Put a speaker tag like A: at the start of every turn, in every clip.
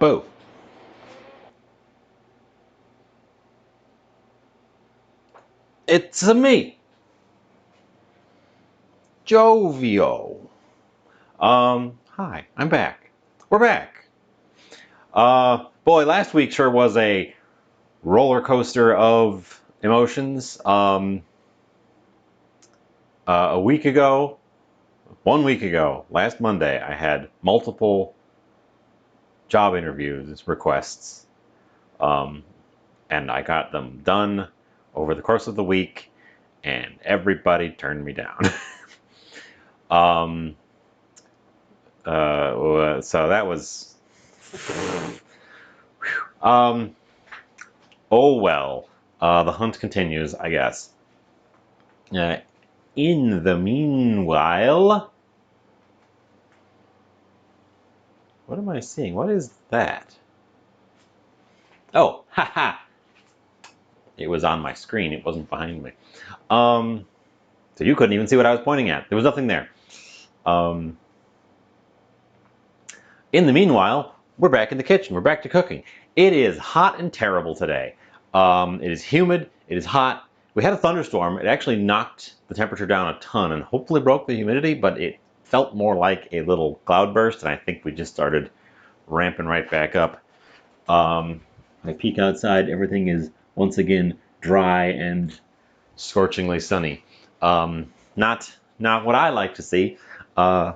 A: Boo. It's a me, Jovio. Hi, I'm back. We're back. Boy, last week sure was a roller coaster of emotions. A week ago, 1 week ago, last Monday, I had multiple job interviews requests, and I got them done over the course of the week, and everybody turned me down. um, so that was, um, oh well. The hunt continues, I guess. In the meanwhile, what am I seeing? What is that? Oh, haha! It was on my screen. It wasn't behind me. So you couldn't even see what I was pointing at. There was nothing there. In the meanwhile, we're back in the kitchen. We're back to cooking. It is hot and terrible today. It is humid. It is hot. We had a thunderstorm. It actually knocked the temperature down a ton and hopefully broke the humidity, but it felt more like a little cloudburst, and I think we just started ramping right back up. I peek outside. Everything is once again dry and scorchingly sunny. Not what I like to see. I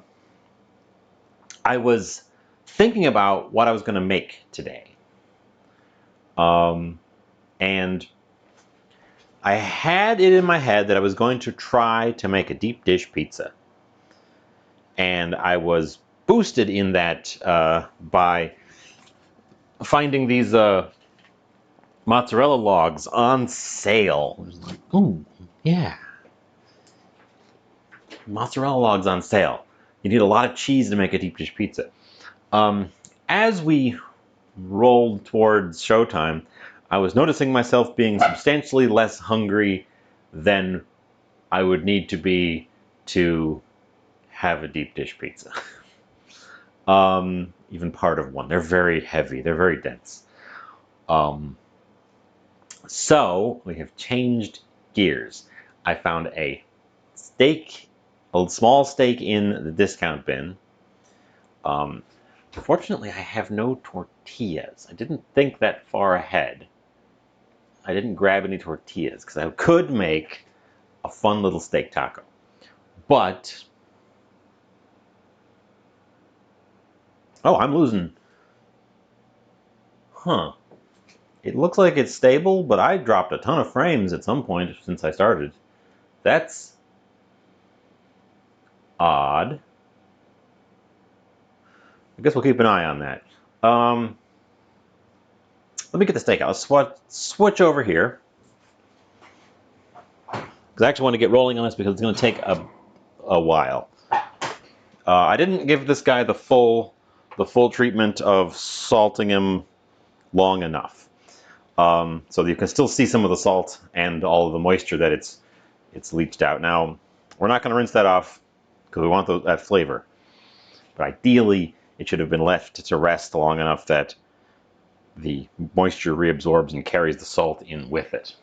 A: was thinking about what I was going to make today. And I had it in my head that I was going to try to make a deep dish pizza. And I was boosted in that by finding these mozzarella logs on sale. I was like, oh, yeah. Mozzarella logs on sale. You need a lot of cheese to make a deep dish pizza. As we rolled towards showtime, I was noticing myself being substantially less hungry than I would need to be to have a deep dish pizza. Even part of one. They're very heavy. They're very dense. So we have changed gears. I found a small steak in the discount bin. Fortunately, I have no tortillas. I didn't think that far ahead. I didn't grab any tortillas because I could make a fun little steak taco. But, oh, I'm losing. Huh. It looks like it's stable, but I dropped a ton of frames at some point since I started. That's odd. I guess we'll keep an eye on that. Let me get the steak out. Let's switch over here. Because I actually want to get rolling on this because it's going to take a while. I didn't give this guy the full treatment of salting him long enough. So you can still see some of the salt and all of the moisture that it's leached out. Now, we're not going to rinse that off because we want that flavor. But ideally, it should have been left to rest long enough that the moisture reabsorbs and carries the salt in with it.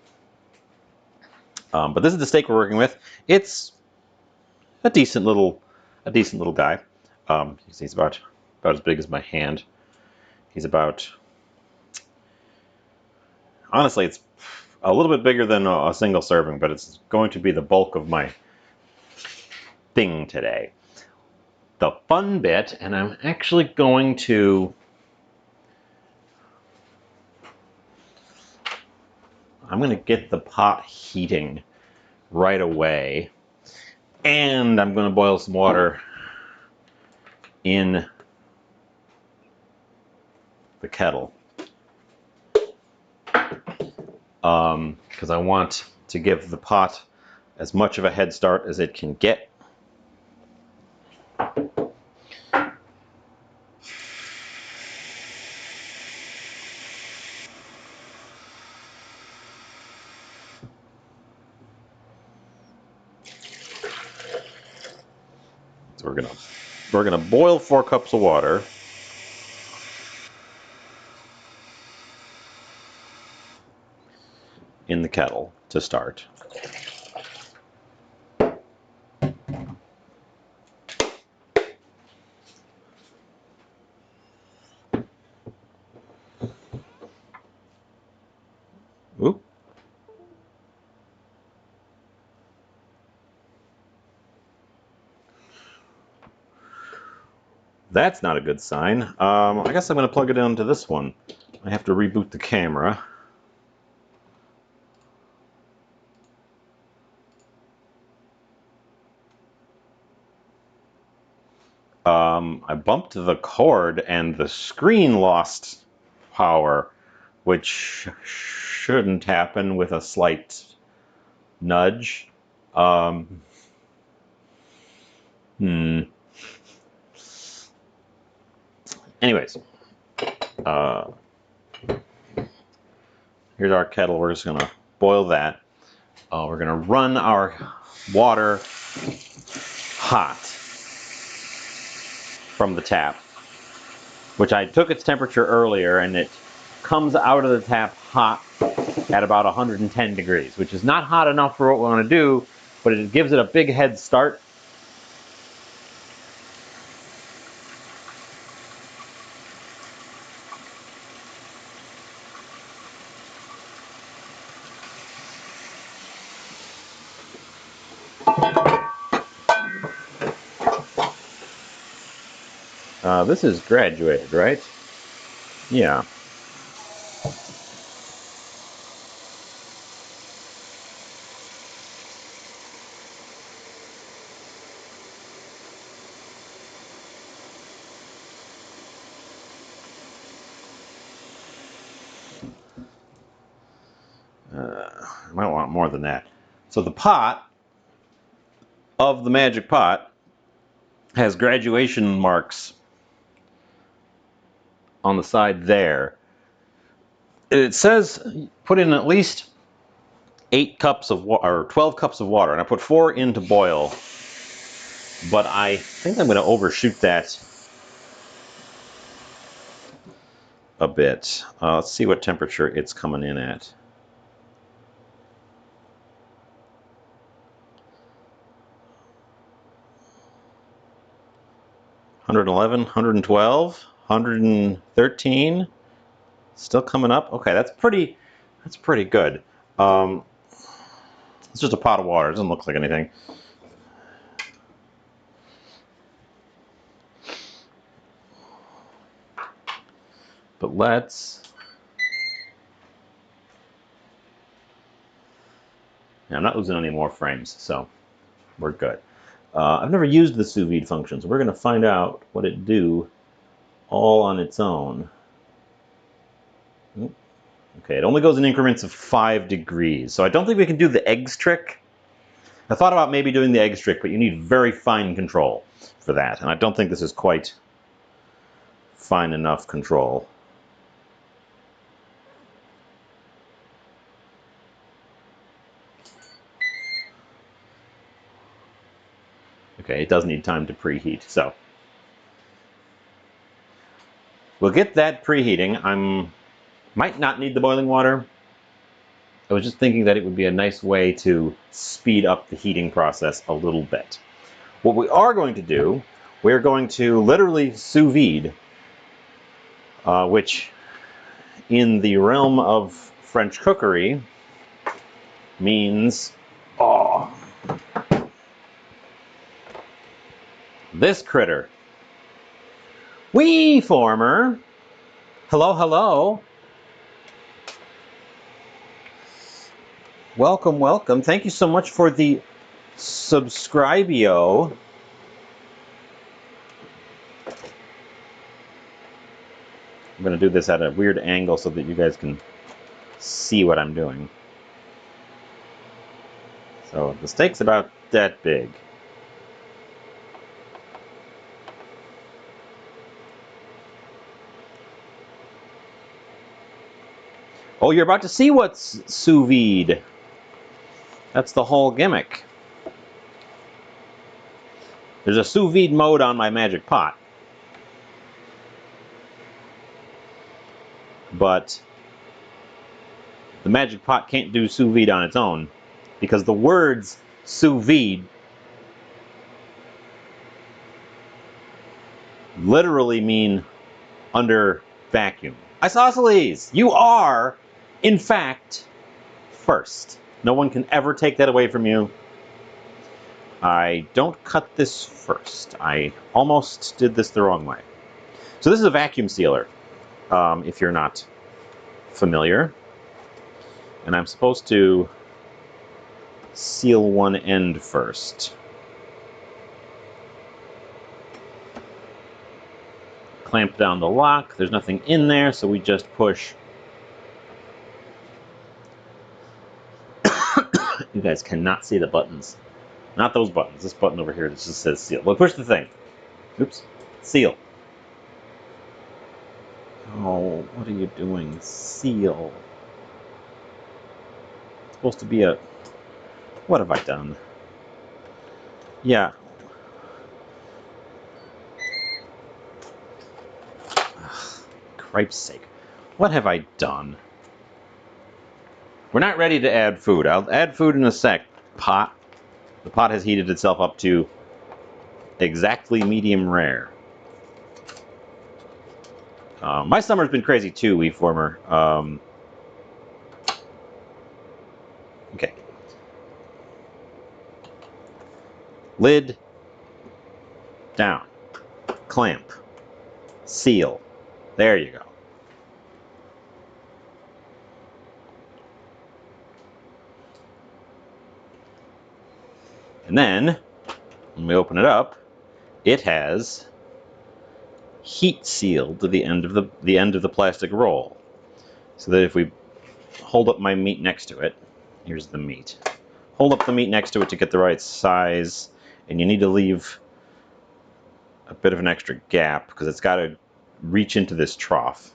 A: But this is the steak we're working with. It's a decent little guy. He's about as big as my hand. He's about, honestly, it's a little bit bigger than a single serving, but it's going to be the bulk of my thing today. The fun bit, and I'm actually going to, get the pot heating right away, and I'm going to boil some water in the kettle. Because I want to give the pot as much of a head start as it can get. So we're gonna boil 4 cups of water. in the kettle to start. Oop. That's not a good sign. I guess I'm going to plug it into this one. I have to reboot the camera. I bumped the cord and the screen lost power, which shouldn't happen with a slight nudge. Anyways, here's our kettle. We're just gonna boil that. We're gonna run our water hot from the tap, which I took its temperature earlier, and it comes out of the tap hot at about 110 degrees, which is not hot enough for what we want to do, but it gives it a big head start. This is graduated, right? Yeah. I might want more than that. So the pot of the magic pot has graduation marks on the side there. It says put in at least 8 cups of water, or 12 cups of water, and I put 4 in to boil, but I think I'm going to overshoot that a bit. Let's see what temperature it's coming in at. 111, 112, 113. Still coming up. Okay, that's pretty good. It's just a pot of water. It doesn't look like anything. But let's... Yeah, I'm not losing any more frames, so we're good. I've never used the sous vide function, so we're going to find out what it do all on its own. Okay, it only goes in increments of 5 degrees, so I don't think we can do the eggs trick. I thought about maybe doing the eggs trick, but you need very fine control for that, and I don't think this is quite fine enough control. Okay, it does need time to preheat, so we'll get that preheating. Might not need the boiling water. I was just thinking that it would be a nice way to speed up the heating process a little bit. What we are going to do, we're going to literally sous vide, which in the realm of French cookery means, this critter. Wee former. Hello, hello. Welcome, welcome. Thank you so much for the subscribio. I'm going to do this at a weird angle so that you guys can see what I'm doing. So the steak's about that big. Oh, you're about to see what's sous vide. That's the whole gimmick. There's a sous vide mode on my magic pot. But the magic pot can't do sous vide on its own, because the words sous vide literally mean under vacuum. Isosceles, you are, in fact, first. No one can ever take that away from you. I don't cut this first. I almost did this the wrong way. So this is a vacuum sealer, if you're not familiar. And I'm supposed to seal one end first. Clamp down the lock. There's nothing in there, so we just push. You guys cannot see the buttons. Not those buttons. This button over here that just says seal. Well, push the thing. Oops. Seal. Oh, what are you doing? Seal. It's supposed to be a... What have I done? Yeah. Ugh, Christ's sake. What have I done? We're not ready to add food. I'll add food in a sec. Pot. The pot has heated itself up to exactly medium rare. My summer's been crazy too, WeFormer. Okay. Lid. Down. Clamp. Seal. There you go. And then, when we open it up, it has heat sealed to the end of the plastic roll, so that if we hold up my meat next to it, here's the meat. Hold up the meat next to it to get the right size, and you need to leave a bit of an extra gap because it's got to reach into this trough.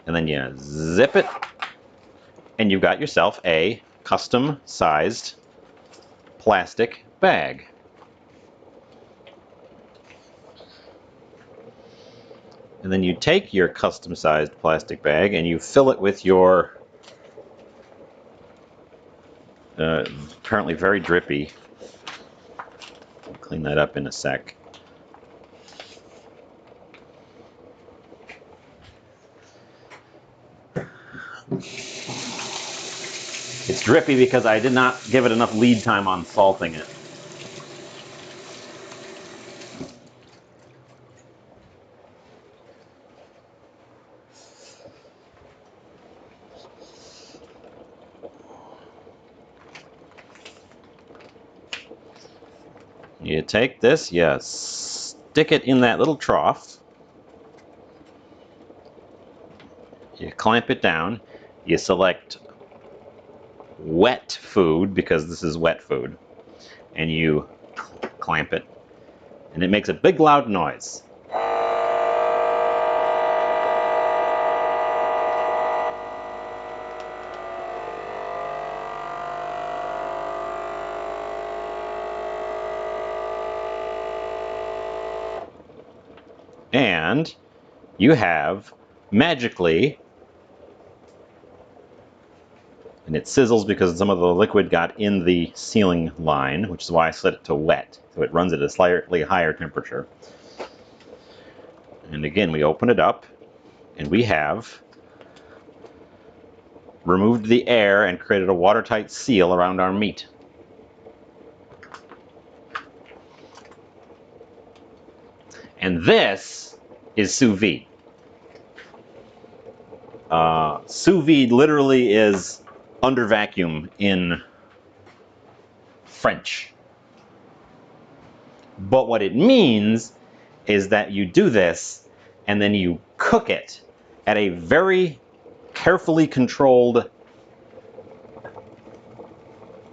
A: And then you zip it, and you've got yourself a custom-sized plastic bag. And then you take your custom-sized plastic bag and you fill it with your apparently very drippy. I'll clean that up in a sec. It's drippy because I did not give it enough lead time on salting it. You take this, you stick it in that little trough. You clamp it down. You select wet food, because this is wet food. And you clamp it. And it makes a big loud noise. And you have, magically, and it sizzles because some of the liquid got in the sealing line, which is why I set it to wet, so it runs at a slightly higher temperature. And again, we open it up, and we have removed the air and created a watertight seal around our meat. And this is sous vide. Sous vide literally is under vacuum in French. But what it means is that you do this and then you cook it at a very carefully controlled...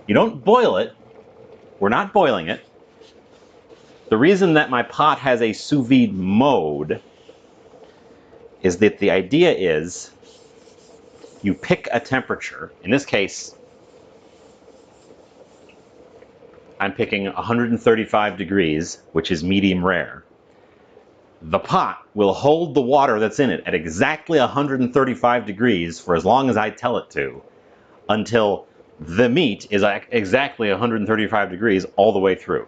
A: You don't boil it. We're not boiling it. The reason that my pot has a sous vide mode is that the idea is you pick a temperature. In this case, I'm picking 135 degrees, which is medium rare. the pot will hold the water that's in it at exactly 135 degrees for as long as I tell it to, until the meat is exactly 135 degrees all the way through.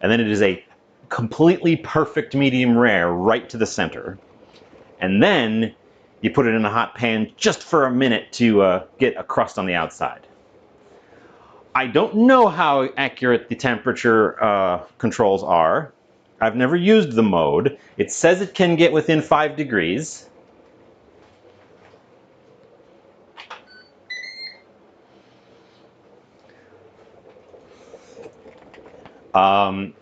A: And then it is a completely perfect medium rare right to the center. And then you put it in a hot pan just for a minute to get a crust on the outside. I don't know how accurate the temperature controls are. I've never used the mode. It says it can get within 5 degrees. I'm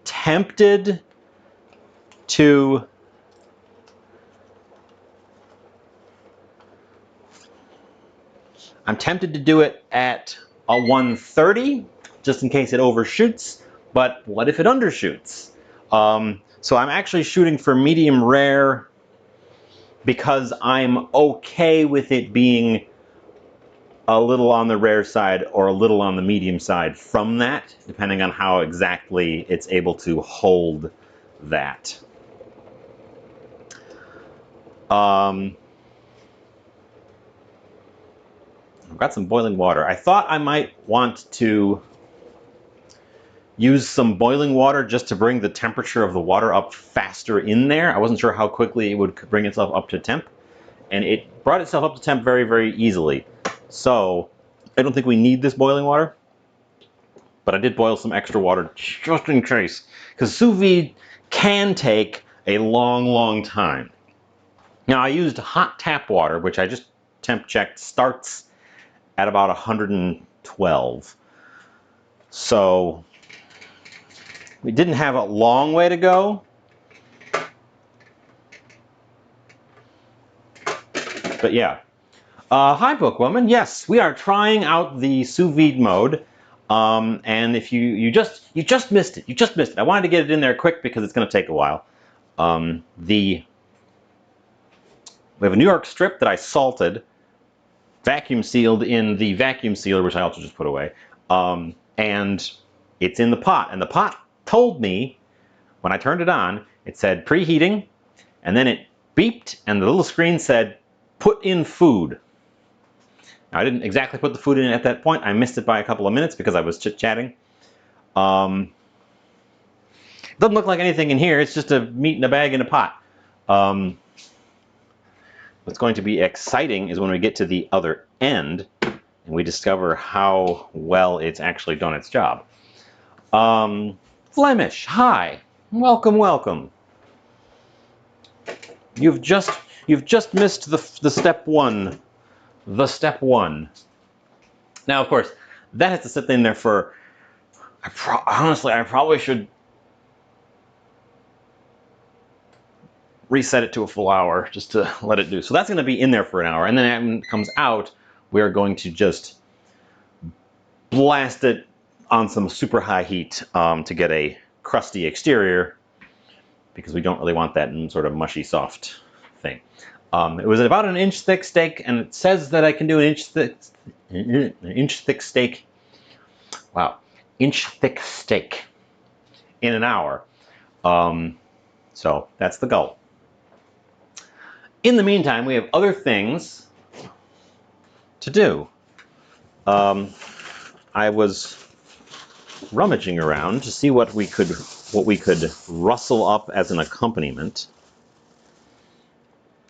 A: tempted to do it at a 130, just in case it overshoots, but what if it undershoots? So I'm actually shooting for medium rare because I'm okay with it being a little on the rare side or a little on the medium side from that, depending on how exactly it's able to hold that. I've got some boiling water. I thought I might want to use some boiling water just to bring the temperature of the water up faster in there. I wasn't sure how quickly it would bring itself up to temp, and it brought itself up to temp very, very easily. So I don't think we need this boiling water, but I did boil some extra water just in case, because sous vide can take a long, long time. Now I used hot tap water, which I just temp checked, starts at about 112. So we didn't have a long way to go. But yeah. Hi, Bookwoman. Yes, we are trying out the sous vide mode. And if you just missed it, I wanted to get it in there quick because it's going to take a while. We have a New York strip that I salted, vacuum sealed in the vacuum sealer, which I also just put away. And it's in the pot. And the pot told me, when I turned it on, it said preheating, and then it beeped, and the little screen said, put in food. Now, I didn't exactly put the food in at that point. I missed it by a couple of minutes because I was chit-chatting. It doesn't look like anything in here. It's just a meat in a bag in a pot. What's going to be exciting is when we get to the other end and we discover how well it's actually done its job. Flemish, hi. Welcome, welcome. You've just missed the step one. The step one. Now, of course, that has to sit in there for, honestly, I probably should reset it to a full hour just to let it do. So that's going to be in there for an hour. And then when it comes out, we are going to just blast it on some super high heat to get a crusty exterior, because we don't really want that sort of mushy, soft thing. It was about an inch thick steak, and it says that I can do an inch thick steak. Wow, inch thick steak in an hour. So that's the goal. In the meantime, we have other things to do. I was rummaging around to see what we could rustle up as an accompaniment,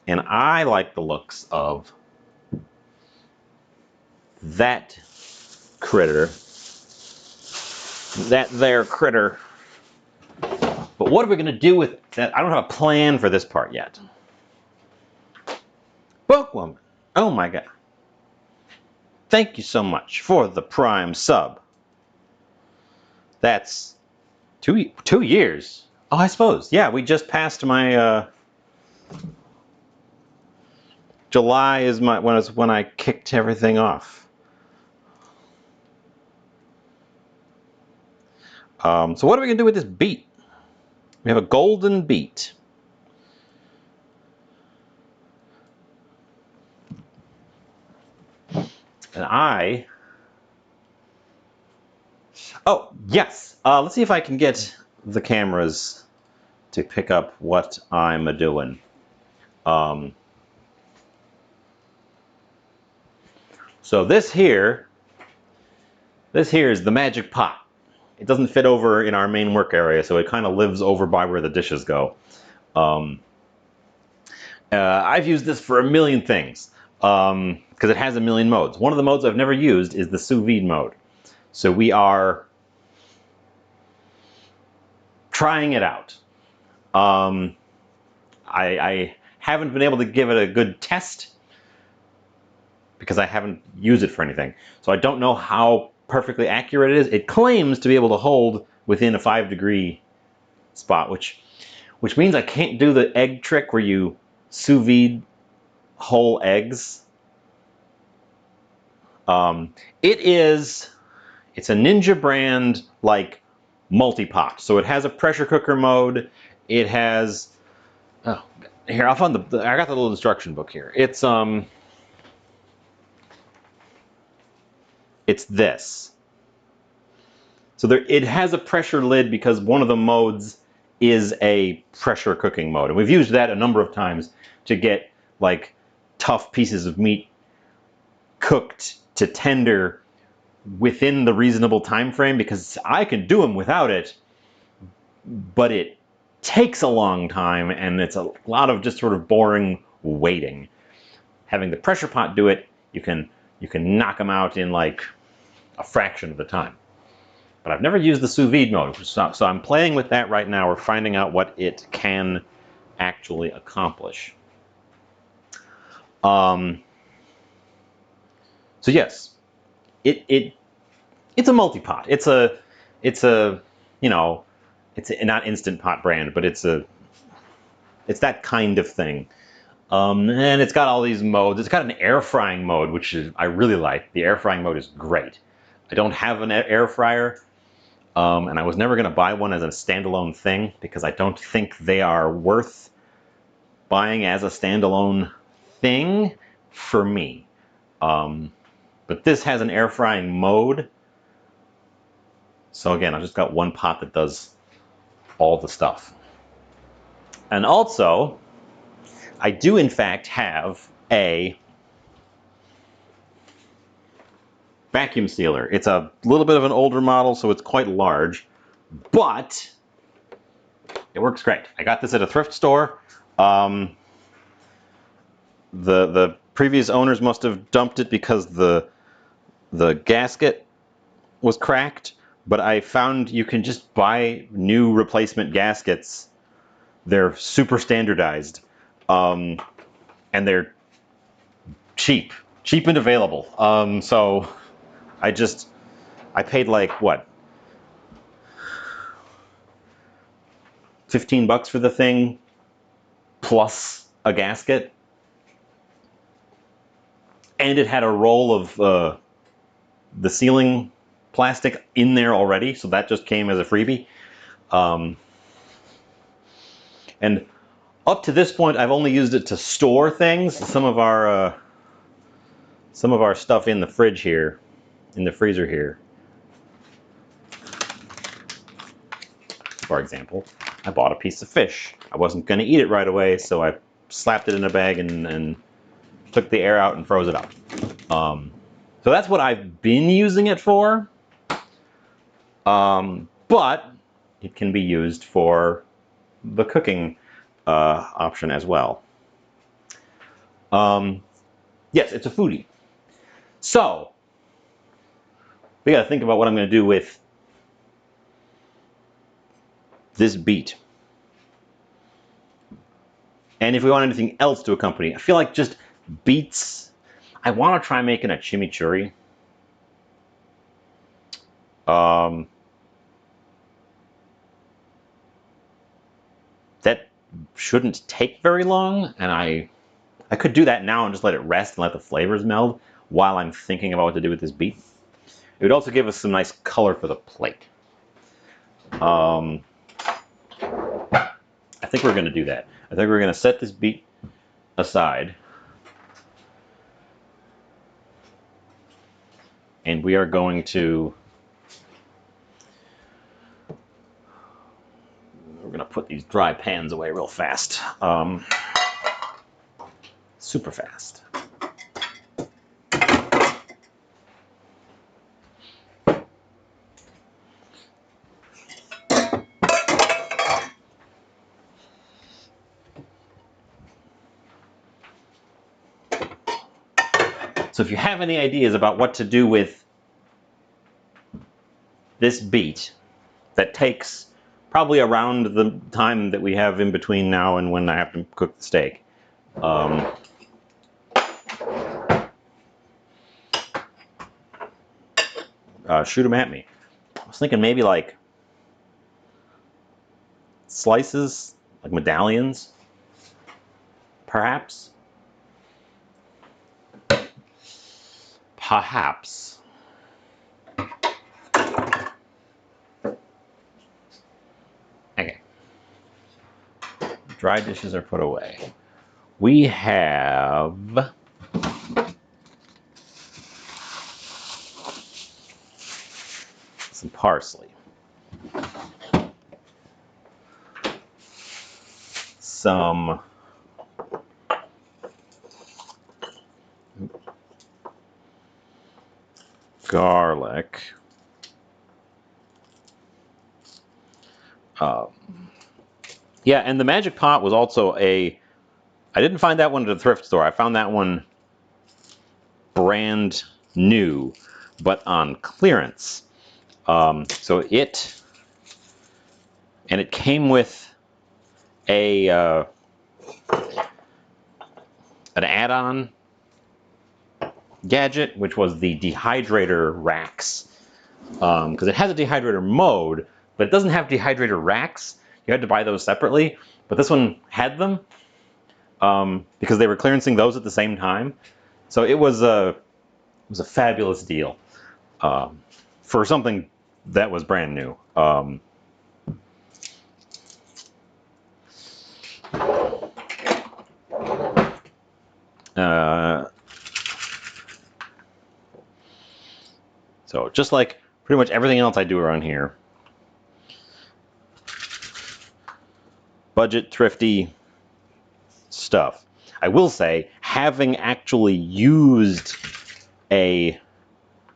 A: and I like the looks of that critter, that there critter. But what are we going to do with that? I don't have a plan for this part yet. Bookwoman, oh my god. Thank you so much for the Prime sub. That's 2 years. Oh, I suppose. Yeah, we just passed my July is when I kicked everything off. So what are we gonna do with this beet? We have a golden beet. And oh, yes. Let's see if I can get the cameras to pick up what I'm doing. So this here is the magic pot. It doesn't fit over in our main work area, so it kind of lives over by where the dishes go. I've used this for a million things because it has a million modes. One of the modes I've never used is the sous vide mode. So we are trying it out. I haven't been able to give it a good test because I haven't used it for anything. So I don't know how perfectly accurate it is. It claims to be able to hold within a 5-degree spot, which means I can't do the egg trick where you sous vide whole eggs. It's a Ninja brand like multi-pot. So it has a pressure cooker mode. It has, oh, here I'll find I got the little instruction book here. It's this. So it has a pressure lid because one of the modes is a pressure cooking mode. And we've used that a number of times to get like tough pieces of meat cooked to tender within the reasonable time frame, because I can do them without it, but it takes a long time and it's a lot of just sort of boring waiting. Having the pressure pot do it, you can knock them out in like a fraction of the time. But I've never used the sous vide mode, so I'm playing with that right now. We're finding out what it can actually accomplish. So yes, it's a multi-pot. It's a it's not Instant Pot brand, but it's that kind of thing. And it's got all these modes. It's got an air frying mode, which I really like. The air frying mode is great. I don't have an air fryer, and I was never going to buy one as a standalone thing because I don't think they are worth buying as a standalone thing for me. But this has an air frying mode. So again, I've just got one pot that does all the stuff. And also, I do in fact have a vacuum sealer. It's a little bit of an older model, so it's quite large, but it works great. I got this at a thrift store. The previous owners must have dumped it because the gasket was cracked, but I found you can just buy new replacement gaskets. They're super standardized, and they're cheap and available. So I paid like what, $15 for the thing plus a gasket, and it had a roll of the sealing plastic in there already, so that just came as a freebie. And up to this point, I've only used it to store things. Some of our stuff in the fridge here, in the freezer here. For example, I bought a piece of fish. I wasn't going to eat it right away, so I slapped it in a bag and took the air out and froze it up. So that's what I've been using it for. But it can be used for the cooking option as well. Yes, it's a foodie. So we got to think about what I'm going to do with this beet. And if we want anything else to accompany, I feel like just beets. I want to try making a chimichurri. That shouldn't take very long, and I could do that now and just let it rest and let the flavors meld while I'm thinking about what to do with this beet. It would also give us some nice color for the plate. I think we're going to do that. I think we're going to set this beet aside, and we are going to gonna put these dry pans away real fast. Super fast. So if you have any ideas about what to do with this beet that takes probably around the time that we have in between now and when I have to cook the steak, shoot them at me. I was thinking maybe like slices, like medallions, perhaps. Perhaps. Okay. Dry dishes are put away. We have some parsley. Some garlic. Yeah, and the magic pot was also I didn't find that one at a thrift store. I found that one brand new, but on clearance. So it came with an add-on gadget, which was the dehydrator racks. Because it has a dehydrator mode, but it doesn't have dehydrator racks. You had to buy those separately, but this one had them because they were clearancing those at the same time. So it was a fabulous deal for something that was brand new. So just like pretty much everything else I do around here, budget, thrifty stuff. I will say, having actually used a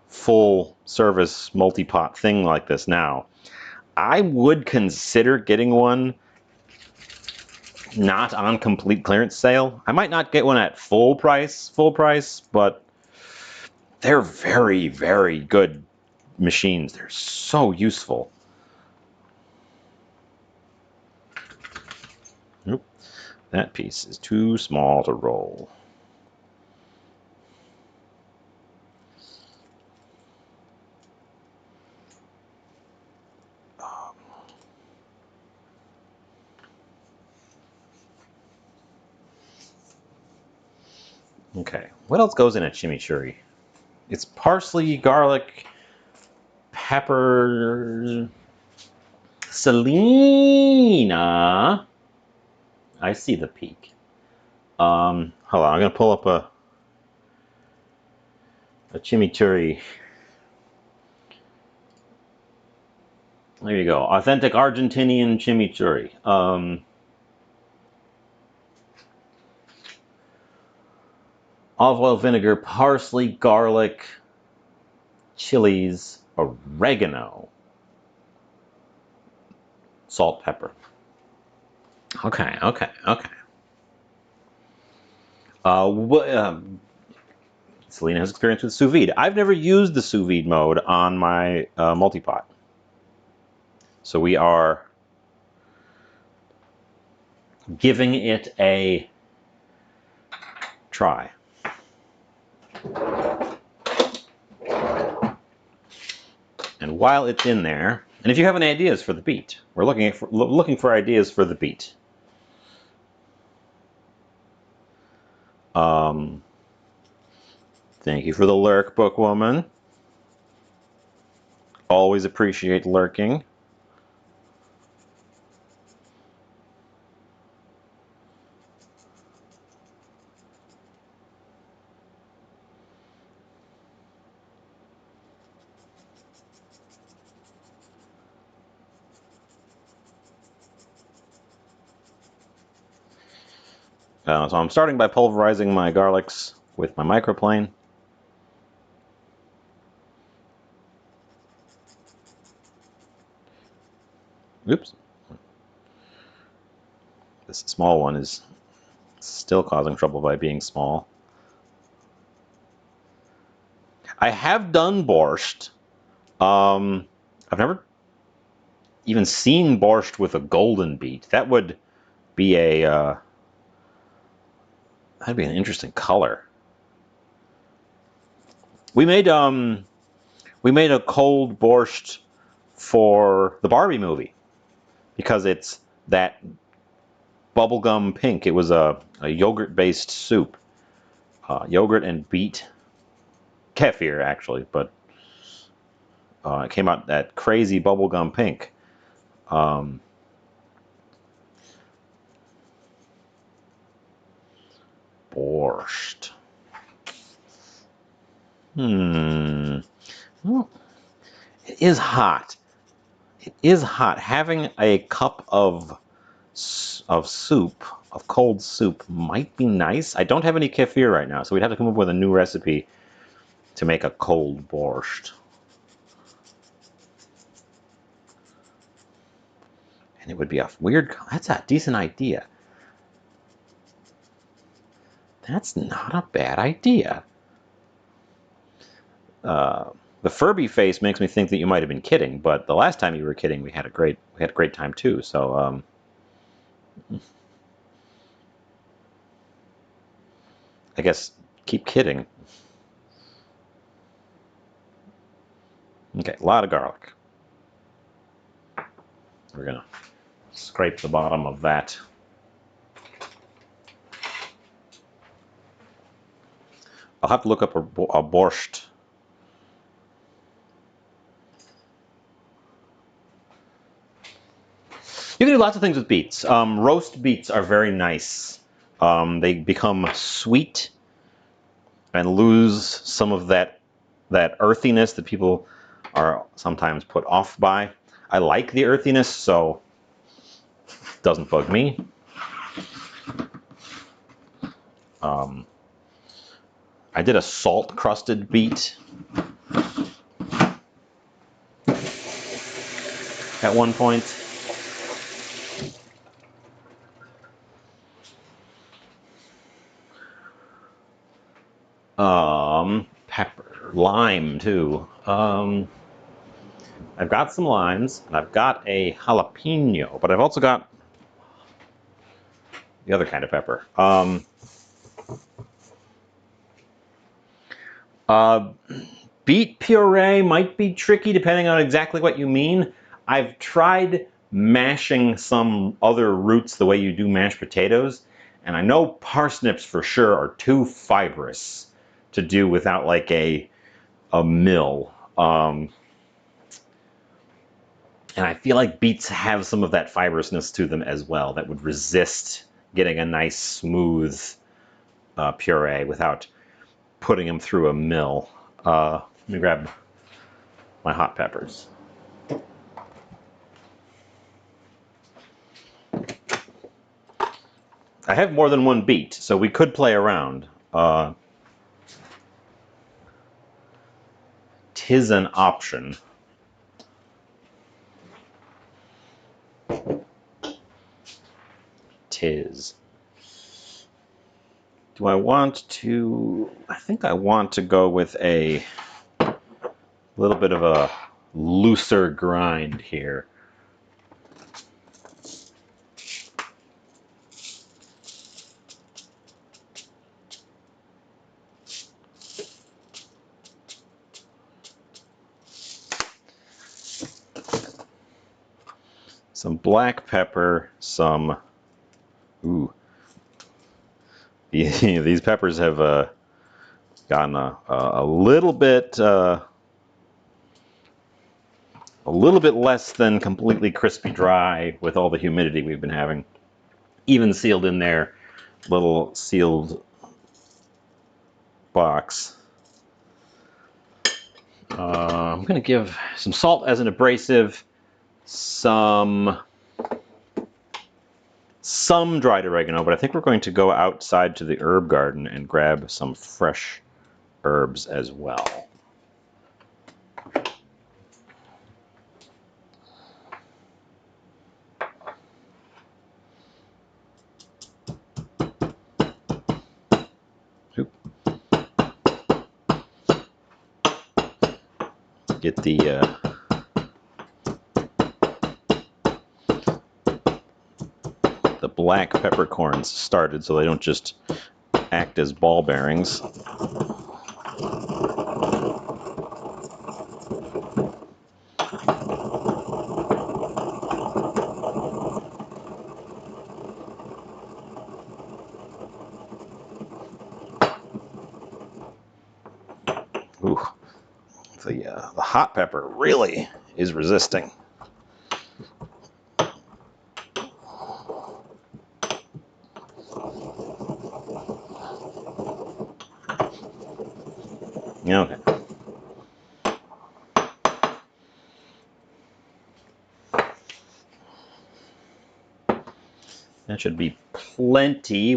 A: full service multi-pot thing like this now, I would consider getting one not on complete clearance sale. I might not get one at full price, but they're very, very good machines. They're so useful. Nope, that piece is too small to roll. Okay, what else goes in a chimichurri? It's parsley, garlic, pepper. Selena, I see the peak. Hold on, I'm gonna pull up a chimichurri. There you go, authentic Argentinian chimichurri. Olive oil, vinegar, parsley, garlic, chilies, oregano, salt, pepper. Okay. Selena has experience with sous vide. I've never used the sous vide mode on my multi-pot. So we are giving it a try. And while it's in there, and if you have any ideas for the beet, we're looking for ideas for the beet. Thank you for the lurk, bookwoman. Always appreciate lurking. So I'm starting by pulverizing my garlics with my microplane. Oops. This small one is still causing trouble by being small. I have done borscht. I've never even seen borscht with a golden beet. That would be that'd be an interesting color. We made a cold borscht for the Barbie movie because it's that bubblegum pink. It was a yogurt-based soup, yogurt and beet, kefir actually, but it came out that crazy bubblegum pink. Borscht. Well, it is hot. It is hot. Having a cup of soup, of cold soup, might be nice. I don't have any kefir right now, so we'd have to come up with a new recipe to make a cold borscht. And it would be a weird. That's a decent idea. That's not a bad idea. The Furby face makes me think that you might have been kidding, but the last time you were kidding, we had a great time too. So I guess keep kidding. Okay, a lot of garlic. We're gonna scrape the bottom of that. I'll have to look up a borscht. You can do lots of things with beets. Roast beets are very nice. They become sweet and lose some of that earthiness that people are sometimes put off by. I like the earthiness, so it doesn't bug me. I did a salt-crusted beet at one point. Pepper, lime too. I've got some limes, and I've got a jalapeno, but I've also got the other kind of pepper. Beet puree might be tricky depending on exactly what you mean. I've tried mashing some other roots the way you do mashed potatoes, and I know parsnips for sure are too fibrous to do without like a mill. And I feel like beets have some of that fibrousness to them as well that would resist getting a nice smooth puree without putting them through a mill. Let me grab my hot peppers. I have more than one beet, so we could play around. Tis an option. Tis. Do I want to... I think I want to go with a little bit of a looser grind here. Some black pepper, some... Ooh. These peppers have gotten a little bit less than completely crispy dry with all the humidity we've been having. Even sealed in their little sealed box. I'm going to give some salt as an abrasive, some some dried oregano, but I think we're going to go outside to the herb garden and grab some fresh herbs as well. Oop. Get the black peppercorns started so they don't just act as ball bearings. Ooh, the hot pepper really is resisting. Okay. That should be plenty.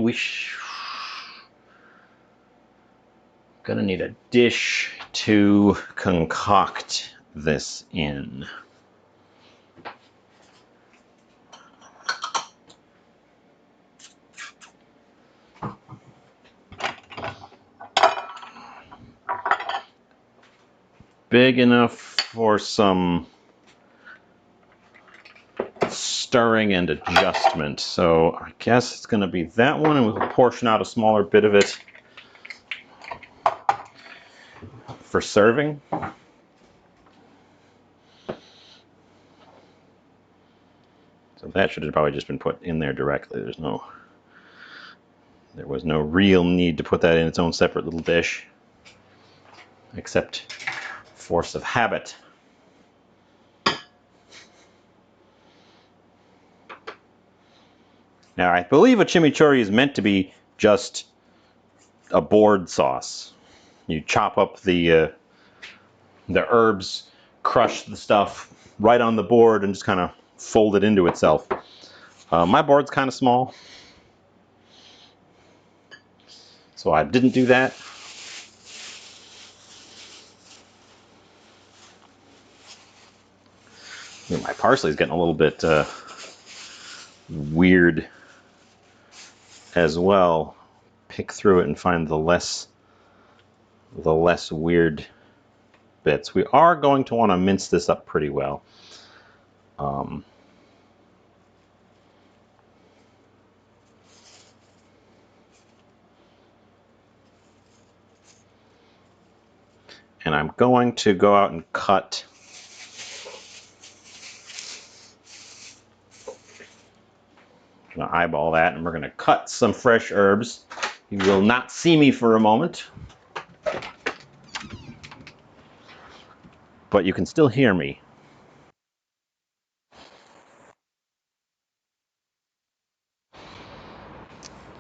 A: Gonna need a dish to concoct this in. Big enough for some stirring and adjustment. So I guess it's going to be that one, and we'll portion out a smaller bit of it for serving. So that should have probably just been put in there directly. There was no real need to put that in its own separate little dish, except force of habit. Now, I believe a chimichurri is meant to be just a board sauce. You chop up the herbs, crush the stuff right on the board, and just kind of fold it into itself. My board's kind of small, so I didn't do that. My parsley's getting a little bit weird as well. Pick through it and find the less weird bits. We are going to want to mince this up pretty well. And I'm going to go out and cut I'm going to eyeball that, and we're going to cut some fresh herbs. You will not see me for a moment, but you can still hear me.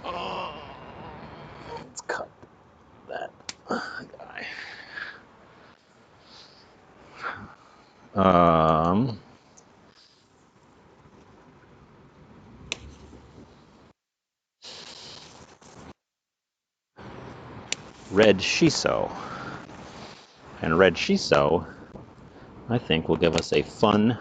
A: Let's cut that guy. Red shiso. And red shiso, I think, will give us a fun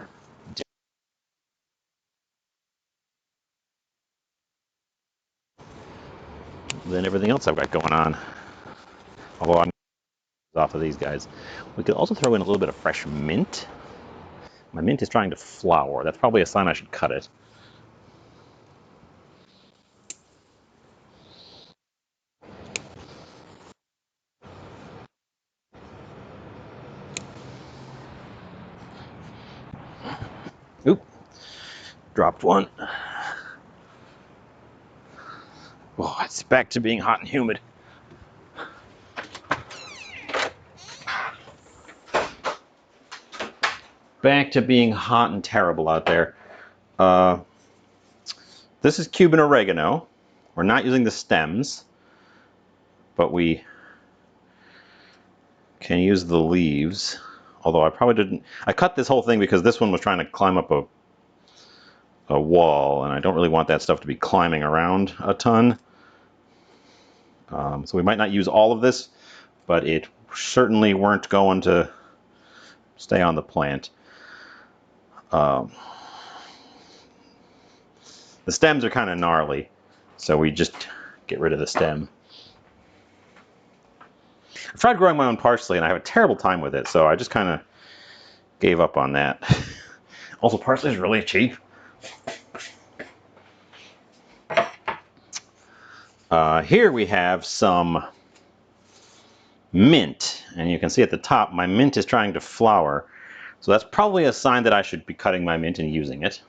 A: than everything else I've got going on. Although I'm off of these guys. We could also throw in a little bit of fresh mint. My mint is trying to flower. That's probably a sign I should cut it. Oop. Dropped one. Oh, it's back to being hot and humid. Back to being hot and terrible out there. This is Cuban oregano. We're not using the stems, but we can use the leaves. Although I probably didn't. I cut this whole thing because this one was trying to climb up a wall, and I don't really want that stuff to be climbing around a ton. So we might not use all of this, but it certainly weren't going to stay on the plant. The stems are kind of gnarly, so we just get rid of the stem. I've tried growing my own parsley, and I have a terrible time with it, so I just kind of gave up on that. Also, parsley is really cheap. Here we have some mint, and you can see at the top my mint is trying to flower, so that's probably a sign that I should be cutting my mint and using it.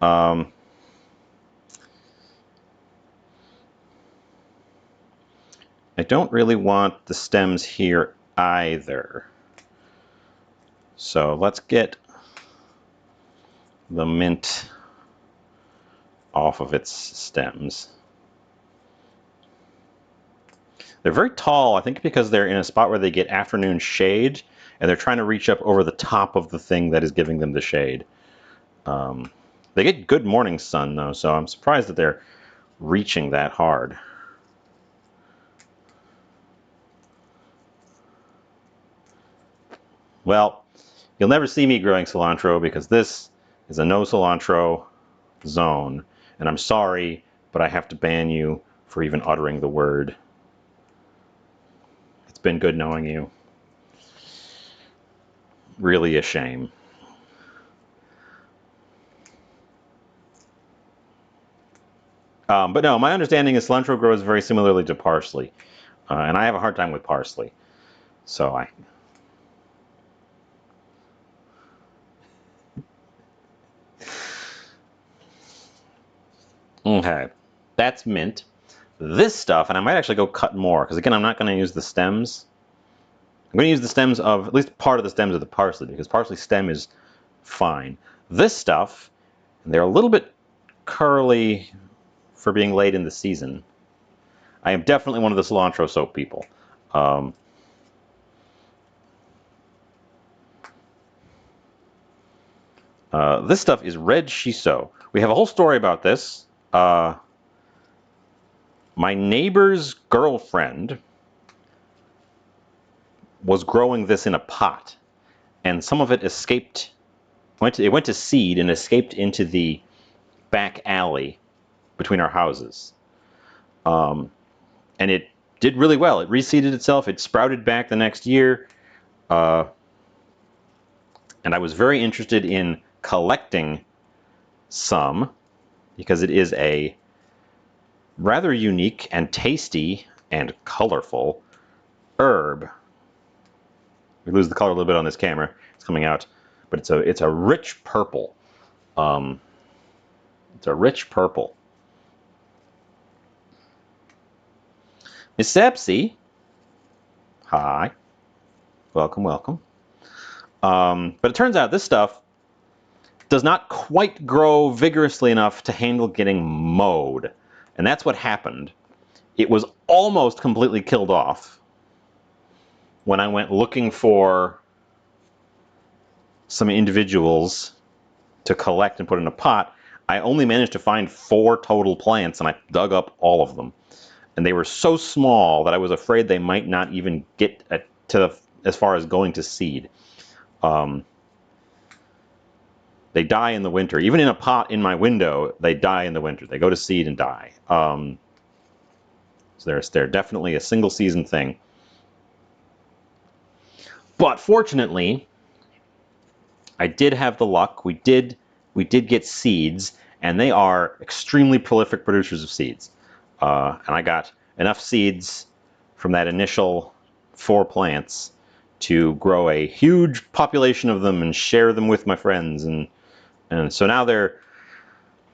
A: I don't really want the stems here either, so let's get the mint off of its stems. They're very tall, I think because they're in a spot where they get afternoon shade, and they're trying to reach up over the top of the thing that is giving them the shade. They get good morning sun, though, so I'm surprised that they're reaching that hard. Well, you'll never see me growing cilantro because this is a no cilantro zone, and I'm sorry, but I have to ban you for even uttering the word. It's been good knowing you. Really a shame. But no, my understanding is cilantro grows very similarly to parsley, and I have a hard time with parsley. So okay, that's mint. This stuff, and I might actually go cut more, because again, I'm not going to use the stems. I'm going to use the stems of, at least part of the stems of the parsley, because parsley stem is fine. This stuff, they're a little bit curly for being late in the season. I am definitely one of the cilantro soap people. This stuff is red shiso. We have a whole story about this. My neighbor's girlfriend was growing this in a pot, and some of it escaped. It went to seed and escaped into the back alley between our houses. And it did really well. It reseeded itself. It sprouted back the next year. And I was very interested in collecting some because it is a rather unique and tasty and colorful herb. We lose the color a little bit on this camera. It's coming out, but it's a rich purple. It's a rich purple. Miss Sepsi, hi, welcome, welcome. But it turns out this stuff does not quite grow vigorously enough to handle getting mowed, and that's what happened. It was almost completely killed off when I went looking for some individuals to collect and put in a pot. I only managed to find 4 total plants, and I dug up all of them. And they were so small that I was afraid they might not even get as far as going to seed. They die in the winter. Even in a pot in my window, they die in the winter. They go to seed and die. So they're definitely a single season thing. But fortunately, I did have the luck. We did get seeds, and they are extremely prolific producers of seeds. And I got enough seeds from that initial 4 plants to grow a huge population of them and share them with my friends. And so now they're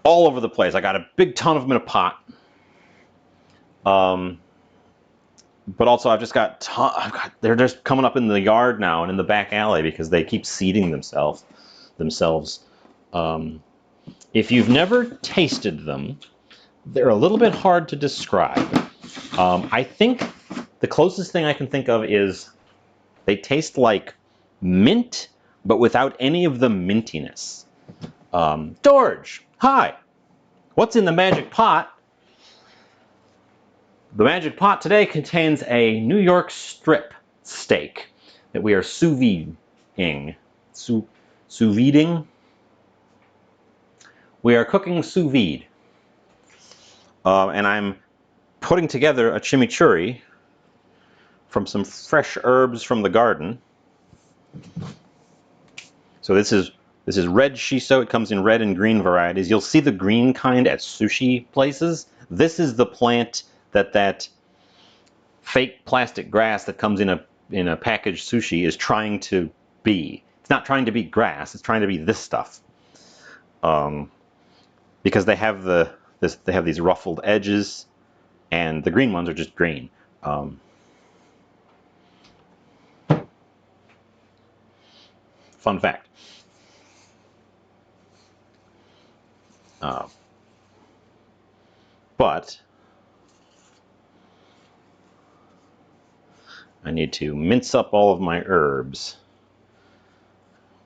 A: all over the place. I got a big ton of them in a pot. But also I've got they're just coming up in the yard now and in the back alley because they keep seeding themselves. If you've never tasted them, they're a little bit hard to describe. I think the closest thing I can think of is they taste like mint, but without any of the mintiness. George, hi. What's in the magic pot? The magic pot today contains a New York strip steak that we are sous videing. Sous videing? We are cooking sous vide. And I'm putting together a chimichurri from some fresh herbs from the garden. So this is red shiso. It comes in red and green varieties. You'll see the green kind at sushi places. This is the plant that fake plastic grass that comes in a packaged sushi is trying to be. It's not trying to be grass. It's trying to be this stuff. Because they have they have these ruffled edges, and the green ones are just green. Fun fact. But I need to mince up all of my herbs.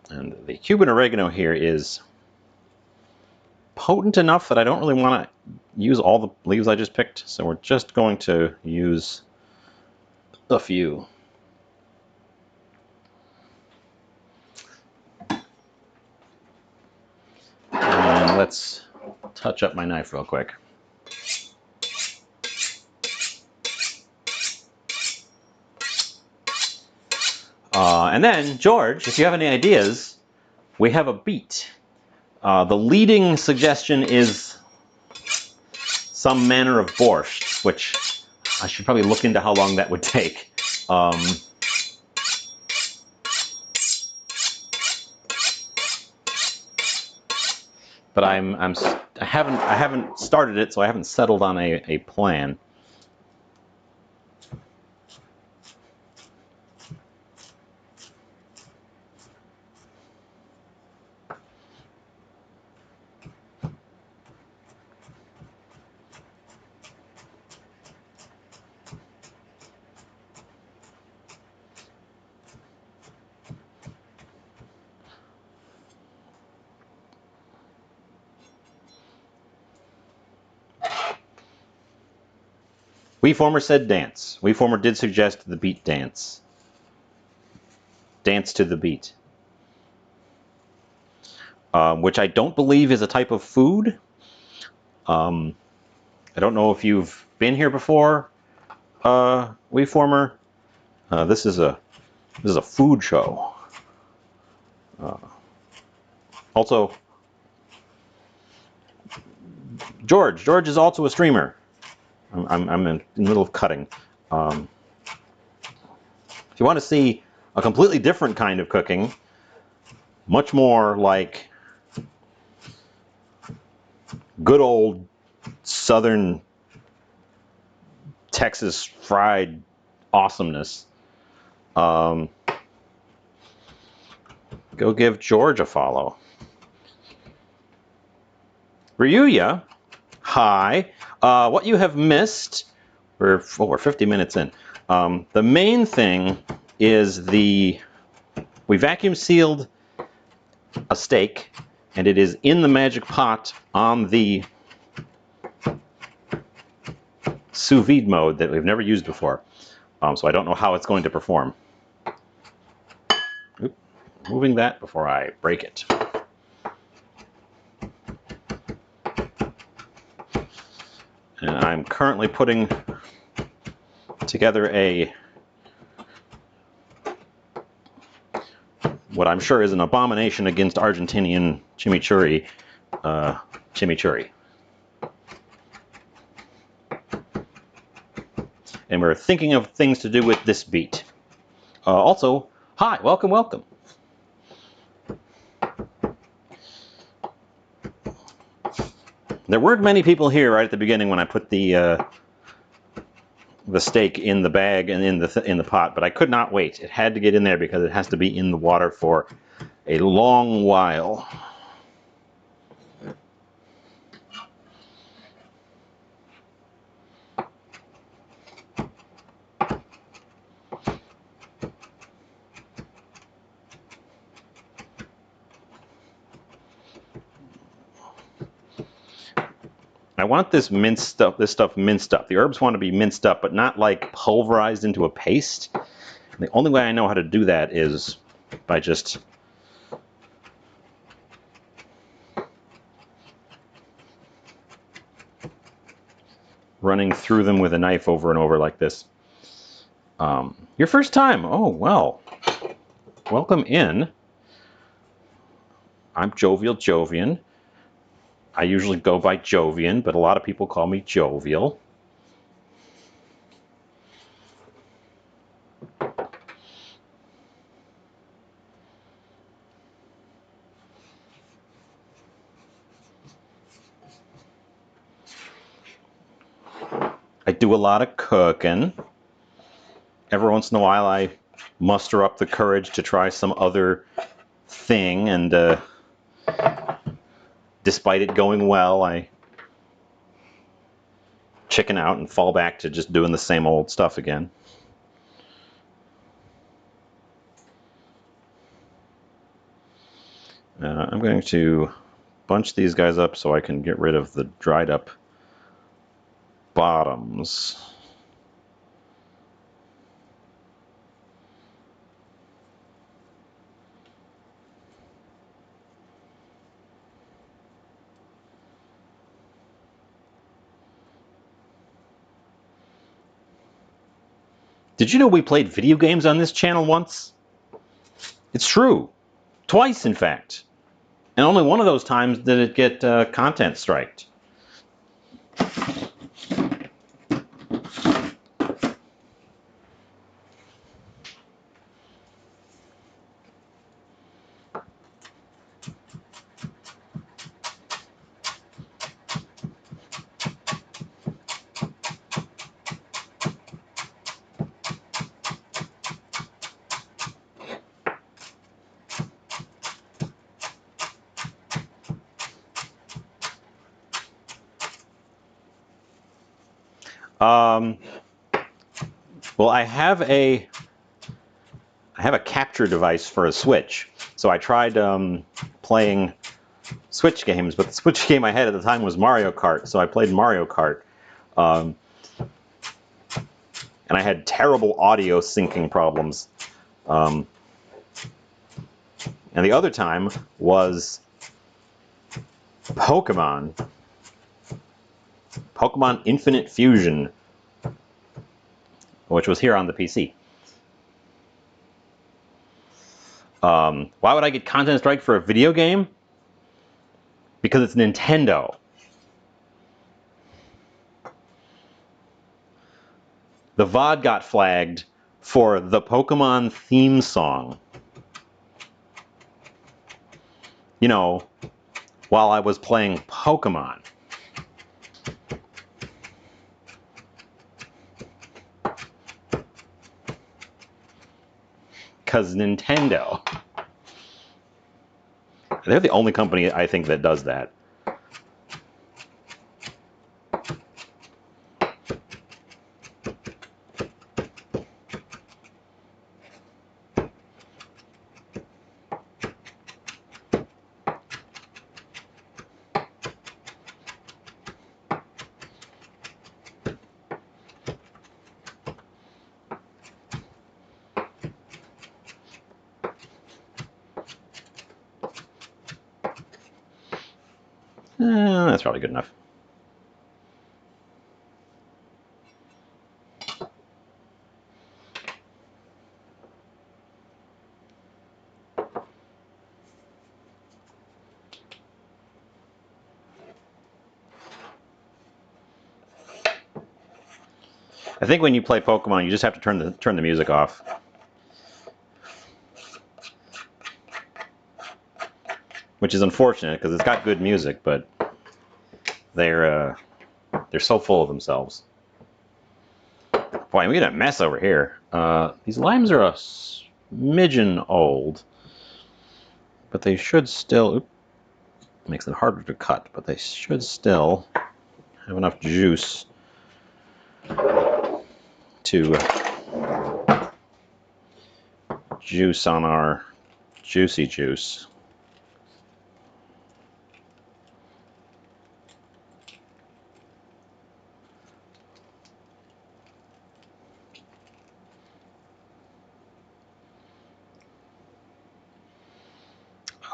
A: And the Cuban oregano here is potent enough that I don't really want to use all the leaves I just picked. So we're just going to use a few. And let's touch up my knife real quick. And then, George, if you have any ideas, we have a beet. The leading suggestion is some manner of borscht, which I should probably look into how long that would take. But I haven't started it, so I haven't settled on a plan. WeFormer said dance. WeFormer did suggest the beat dance. Dance to the beat. Which I don't believe is a type of food. I don't know if you've been here before, WeFormer. This is a food show. Also, George is also a streamer. I'm in the middle of cutting. If you want to see a completely different kind of cooking, much more like good old southern Texas fried awesomeness, go give George a follow. Ryuya, hi. What you have missed, we're 50 minutes in. The main thing is we vacuum sealed a steak, and it is in the magic pot on the sous vide mode that we've never used before. So I don't know how it's going to perform. Oop, moving that before I break it. And I'm currently putting together what I'm sure is an abomination against Argentinian chimichurri. And we're thinking of things to do with this beet. Also, hi, welcome. There weren't many people here right at the beginning when I put the steak in the bag and in the pot, but I could not wait. It had to get in there because it has to be in the water for a long while. I want this minced stuff, minced up. The herbs want to be minced up, but not like pulverized into a paste. And the only way I know how to do that is by just running through them with a knife over and over like this. Your first time? Oh, well. Welcome in. I'm Jovial Jovian. I usually go by Jovian, but a lot of people call me Jovial. I do a lot of cooking. Every once in a while I muster up the courage to try some other thing, and despite it going well, I chicken out and fall back to just doing the same old stuff again. I'm going to bunch these guys up so I can get rid of the dried up bottoms. Did you know we played video games on this channel once? It's true. Twice, in fact. And only one of those times did it get content striked. Well, I have a capture device for a Switch. So I tried playing Switch games, but the Switch game I had at the time was Mario Kart, so I played Mario Kart. And I had terrible audio syncing problems. And the other time was Pokemon Infinite Fusion, which was here on the PC. Why would I get content strike for a video game? Because it's Nintendo. The VOD got flagged for the Pokemon theme song. You know, while I was playing Pokemon. Because Nintendo. They're the only company I think that does that. That's probably good enough. I think when you play Pokemon, you just have to turn the music off. Which is unfortunate because it's got good music, but they're so full of themselves. Boy, we got a mess over here. These limes are a smidgen old, but they should still. Oops, makes it harder to cut, but they should still have enough juice to juice on our juicy juice.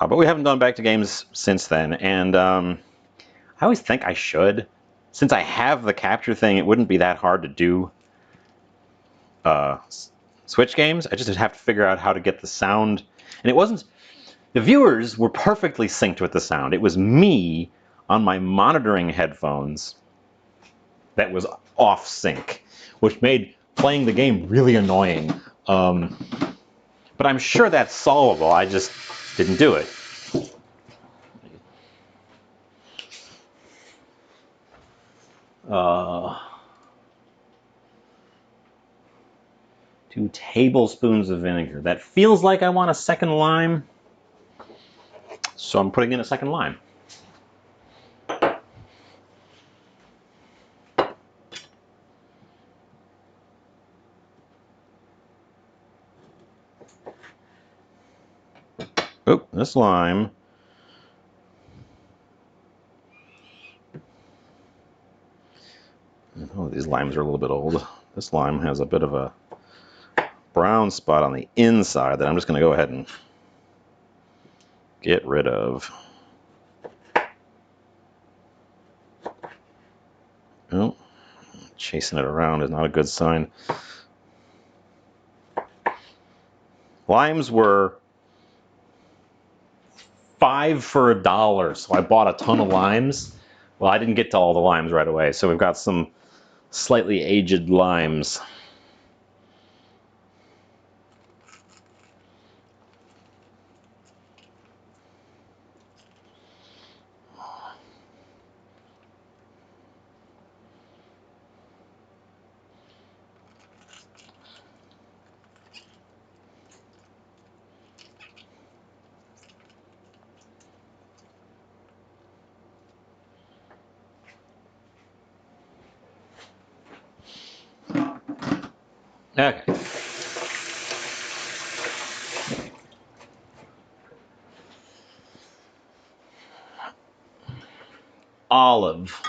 A: But we haven't gone back to games since then, and I always think I should. Since I have the capture thing, it wouldn't be that hard to do Switch games. I just have to figure out how to get the sound. And it wasn't, the viewers were perfectly synced with the sound. It was me on my monitoring headphones that was off sync, which made playing the game really annoying. But I'm sure that's solvable. I just didn't do it. Uh, 2 tablespoons of vinegar. That feels like I want a second lime, so I'm putting in a second lime. Oh, this lime. Oh, these limes are a little bit old. This lime has a bit of a brown spot on the inside that I'm just going to go ahead and get rid of. Oh, chasing it around is not a good sign. Limes were $5 for $1, so I bought a ton of limes. Well, I didn't get to all the limes right away, so we've got some slightly aged limes. Okay. Olive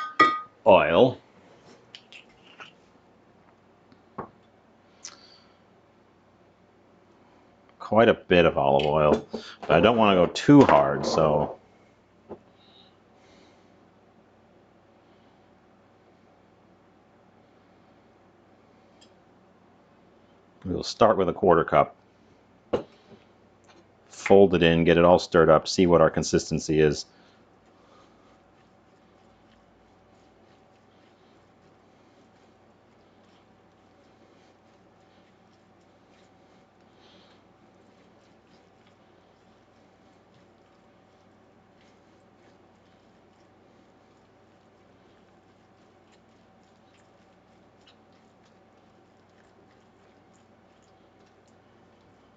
A: oil. Quite a bit of olive oil, but I don't want to go too hard, so we'll start with a 1/4 cup. Fold it in, get it all stirred up, see what our consistency is.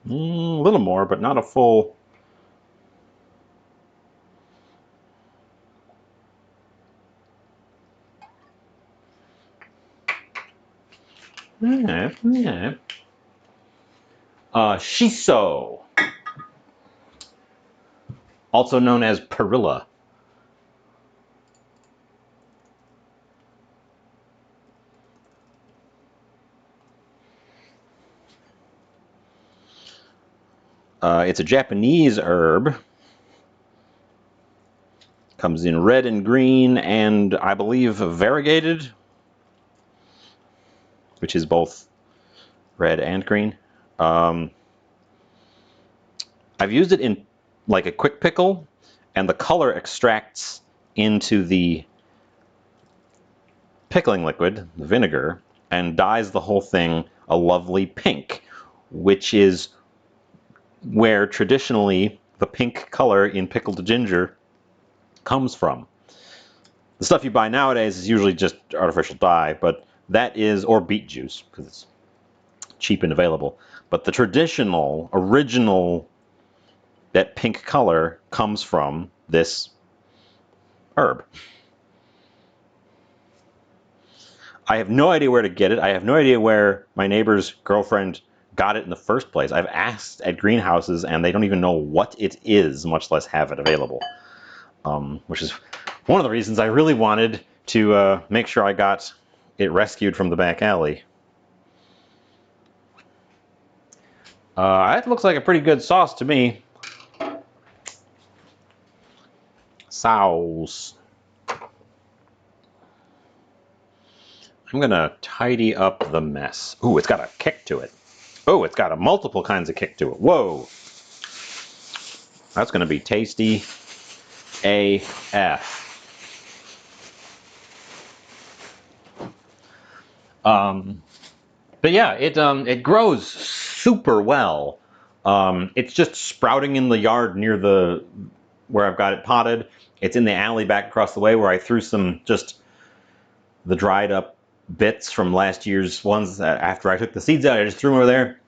A: A little more, but not a full. Yeah. Shiso, also known as perilla. It's a Japanese herb. Comes in red and green, and I believe variegated, which is both red and green. I've used it in like a quick pickle, and the color extracts into the pickling liquid, the vinegar, and dyes the whole thing a lovely pink, which is where traditionally the pink color in pickled ginger comes from. The stuff you buy nowadays is usually just artificial dye, but that is, or beet juice, because it's cheap and available. But the traditional, original, that pink color comes from this herb. I have no idea where to get it. I have no idea where my neighbor's girlfriend got it in the first place. I've asked at greenhouses, and they don't even know what it is, much less have it available. Which is one of the reasons I really wanted to make sure I got it rescued from the back alley. That looks like a pretty good sauce to me. sauce. I'm gonna tidy up the mess. Ooh, it's got a kick to it. Oh, it's got a multiple kinds of kick to it. Whoa. That's gonna be tasty AF. But yeah, it grows super well. It's just sprouting in the yard near the where I've got it potted. It's in the alley back across the way where I threw some just the dried up bits from last year's ones. After I took the seeds out, I just threw them over there.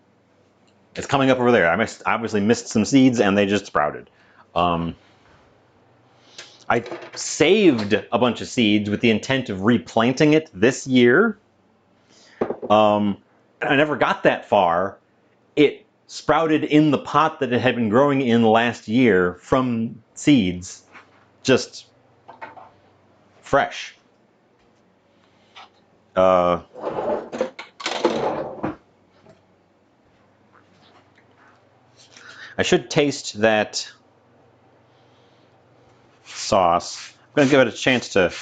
A: It's coming up over there. I obviously missed some seeds and they just sprouted. I saved a bunch of seeds with the intent of replanting it this year. I never got that far. It sprouted in the pot that it had been growing in last year from seeds, just fresh. I should taste that sauce. I'm going to give it a chance to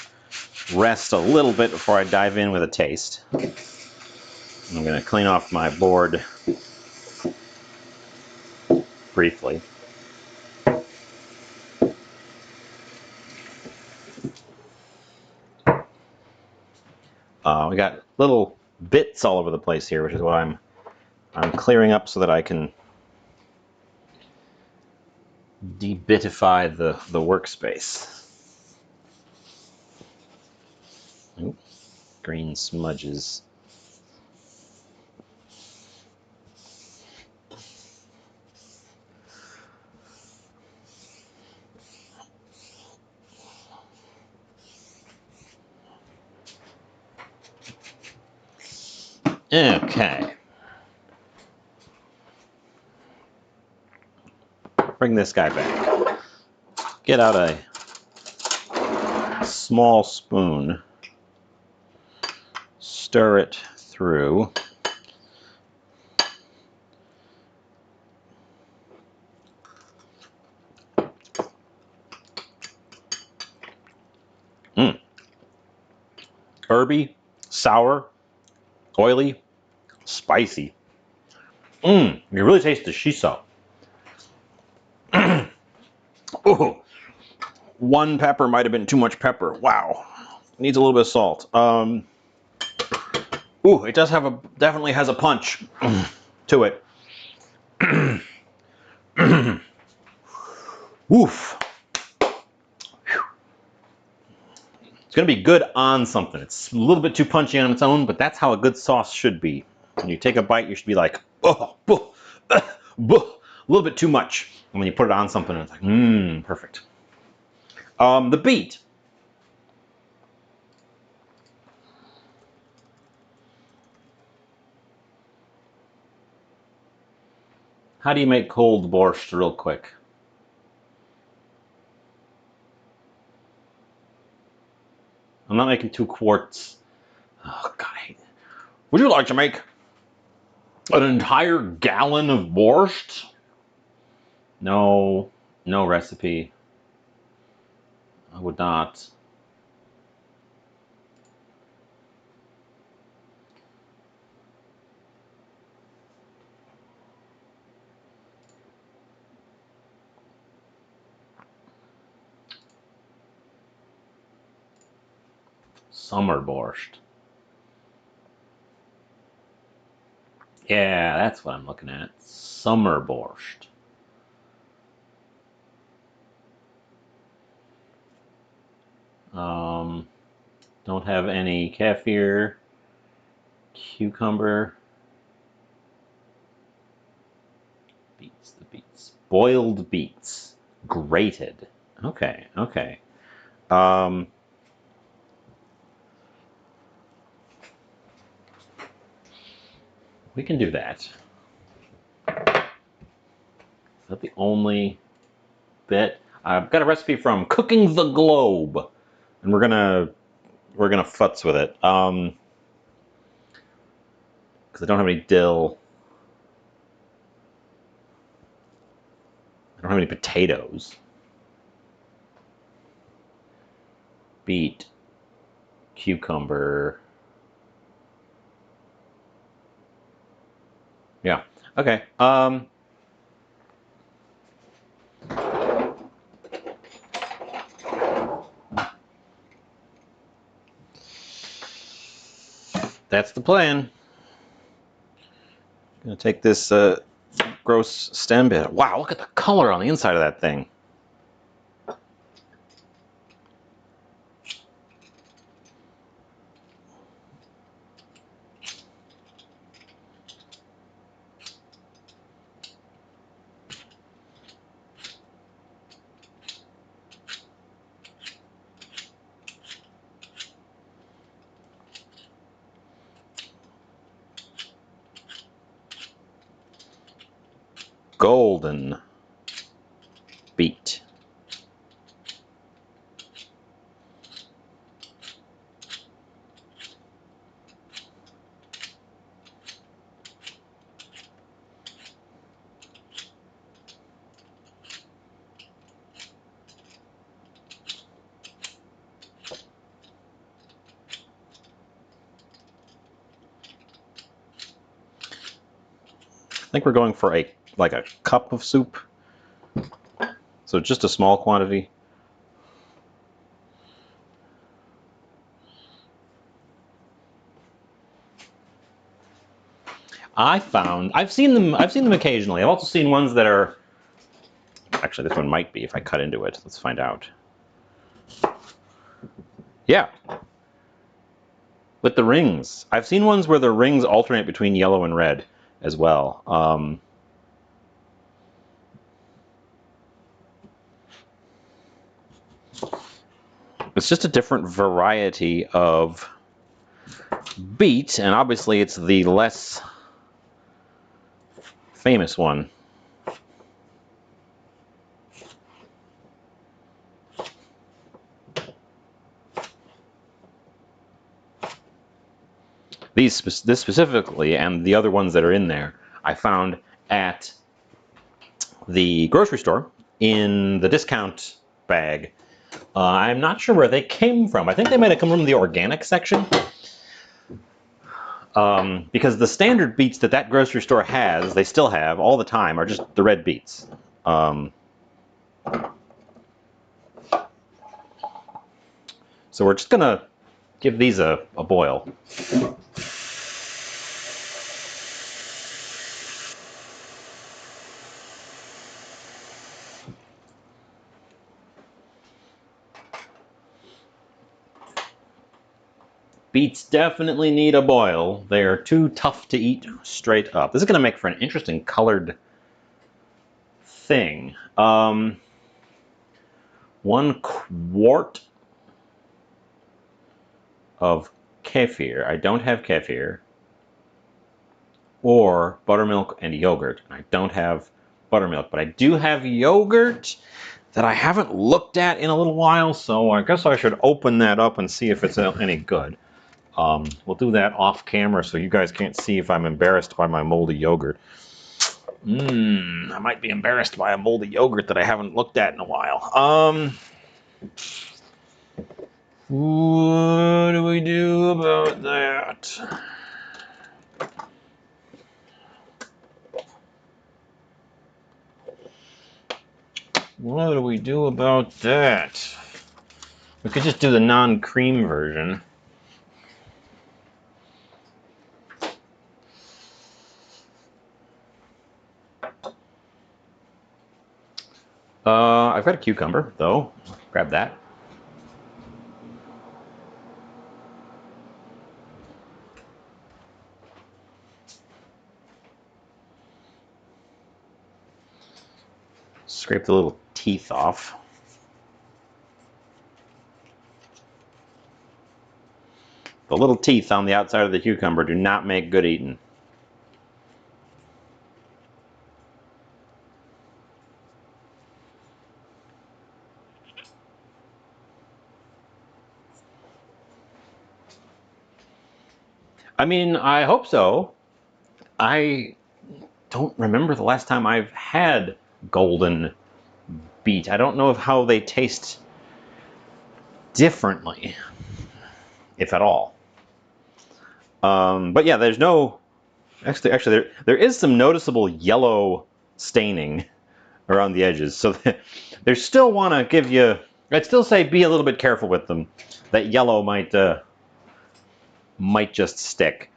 A: rest a little bit before I dive in with a taste. I'm going to clean off my board briefly. We got little bits all over the place here, which is why I'm clearing up so that I can debitify the workspace. Ooh, green smudges. Okay. Bring this guy back. Get out a small spoon. Stir it through. Herby, sour, oily, spicy. You really taste the shiso. Ooh, one pepper might have been too much pepper. Wow, needs a little bit of salt. Ooh, it does have definitely has a punch to it. Oof. It's gonna be good on something. It's a little bit too punchy on its own, but that's how a good sauce should be. When you take a bite, you should be like, oh, buh, buh, a little bit too much. And when you put it on something, it's like, perfect. The beet. How do you make cold borscht real quick? I'm not making 2 quarts. Oh, God, I hate it. Would you like to make an entire gallon of borscht? No, no recipe. I would not. Summer borscht. Yeah, that's what I'm looking at. Summer borscht. Don't have any kefir, cucumber, beets, the beets. Boiled beets. Grated. Okay, okay. We can do that. Is that the only bit? I've got a recipe from Cooking the Globe, and we're gonna futz with it. Because I don't have any dill. I don't have any potatoes. beet, cucumber. Yeah. Okay. That's the plan. Gonna take this gross stem bit. Wow, look at the color on the inside of that thing. Golden beet. I think we're going for a cup of soup. So just a small quantity. I've seen them occasionally. I've also seen ones that are, actually this one might be if I cut into it. Let's find out. Yeah. With the rings. I've seen ones where the rings alternate between yellow and red as well. It's just a different variety of beet, and obviously it's the less famous one. This specifically, and the other ones that are in there, I found at the grocery store in the discount bag. I'm not sure where they came from. I think they might have come from the organic section. Because the standard beets that grocery store has, they still have all the time, are just the red beets. So we're just gonna give these a boil. Beets definitely need a boil. They are too tough to eat straight up. This is gonna make for an interesting colored thing. 1 quart of kefir. I don't have kefir. Or buttermilk and yogurt. I don't have buttermilk, but I do have yogurt that I haven't looked at in a little while, so I guess I should open that up and see if it's any good. We'll do that off camera so you guys can't see if I'm embarrassed by my moldy yogurt. I might be embarrassed by a moldy yogurt that I haven't looked at in a while. What do we do about that? What do we do about that? We could just do the non-cream version. I've got a cucumber, though. Grab that. Scrape the little teeth off. The little teeth on the outside of the cucumber do not make good eating. I mean, I hope so. I don't remember the last time I've had golden beet. I don't know how they taste differently, if at all. But yeah, there's no, actually there is some noticeable yellow staining around the edges. So they still want to give you, I'd still say be a little bit careful with them. That yellow might just stick.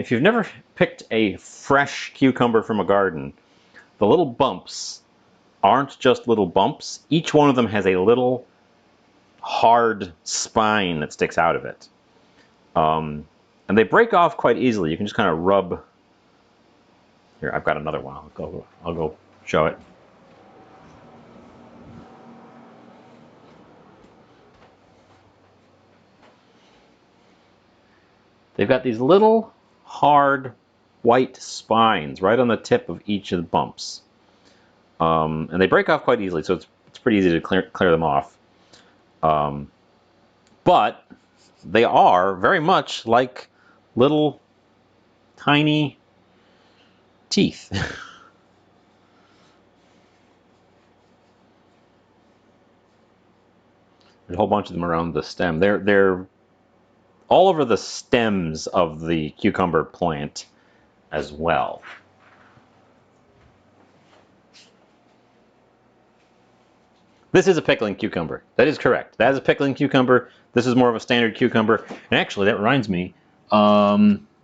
A: If you've never picked a fresh cucumber from a garden, the little bumps aren't just little bumps. Each one of them has a little hard spine that sticks out of it. And they break off quite easily. You can just kind of rub. Here, I've got another one. I'll go show it. They've got these little hard white spines right on the tip of each of the bumps. And they break off quite easily, so it's pretty easy to clear them off. But they are very much like little tiny teeth. There's a whole bunch of them around the stem. They're all over the stems of the cucumber plant as well. This is a pickling cucumber. That is correct. That is a pickling cucumber. This is more of a standard cucumber. And actually, that reminds me,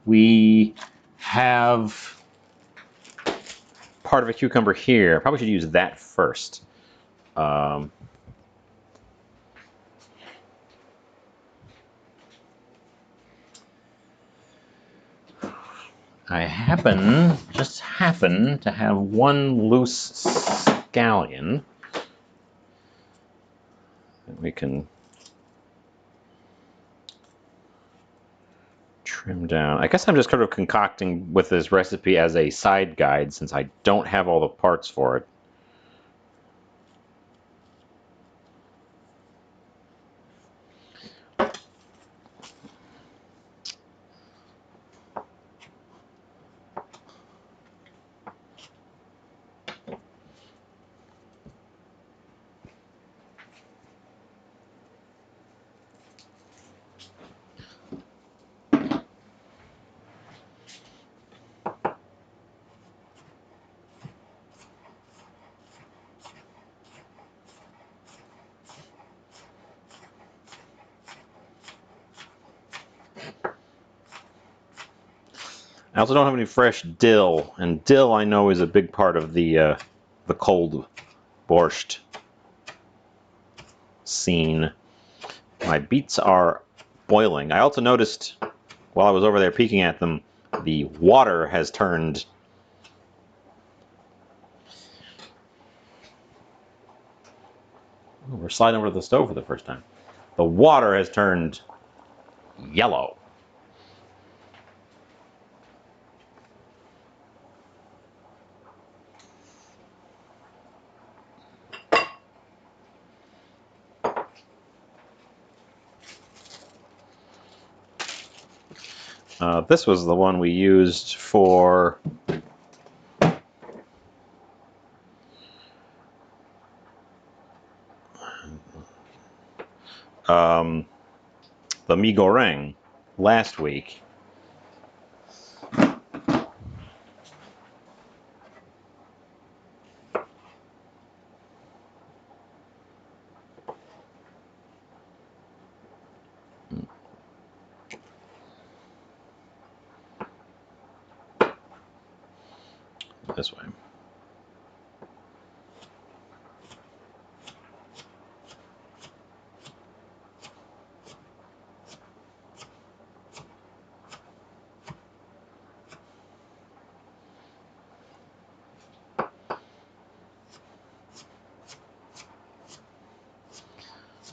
A: we have part of a cucumber here. Probably should use that first. I just happen to have one loose scallion that we can trim down. I guess I'm just kind of concocting with this recipe as a side guide since I don't have all the parts for it. I also don't have any fresh dill, and dill I know is a big part of the cold borscht scene. My beets are boiling. I also noticed while I was over there peeking at them, the water has turned. Oh, we're sliding over to the stove for the first time. The water has turned yellow. This was the one we used for the mi goreng last week. This way.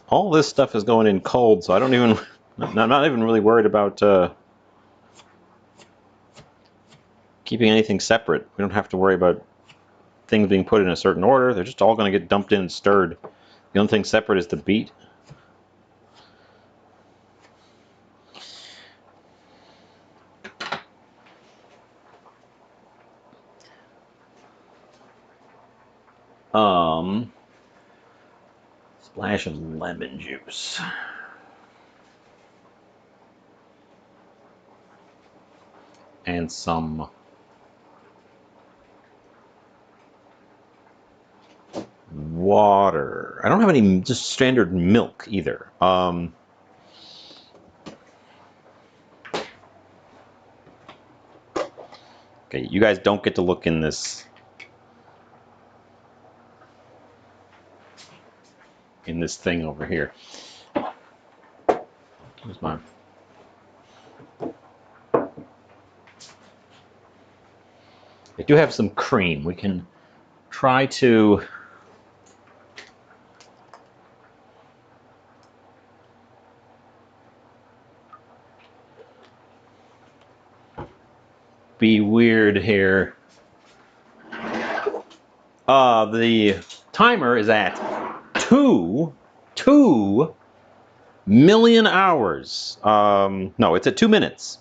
A: All this stuff is going in cold, so I don't even, I'm not even really worried about keeping anything separate. We don't have to worry about things being put in a certain order. They're just all going to get dumped in and stirred. The only thing separate is the beet. Splash of lemon juice. And some water. I don't have any just standard milk either. Okay, you guys don't get to look in this thing over here. Here's mine. I do have some cream. We can try to be weird here. The timer is at 2 million hours. No, it's at 2 minutes.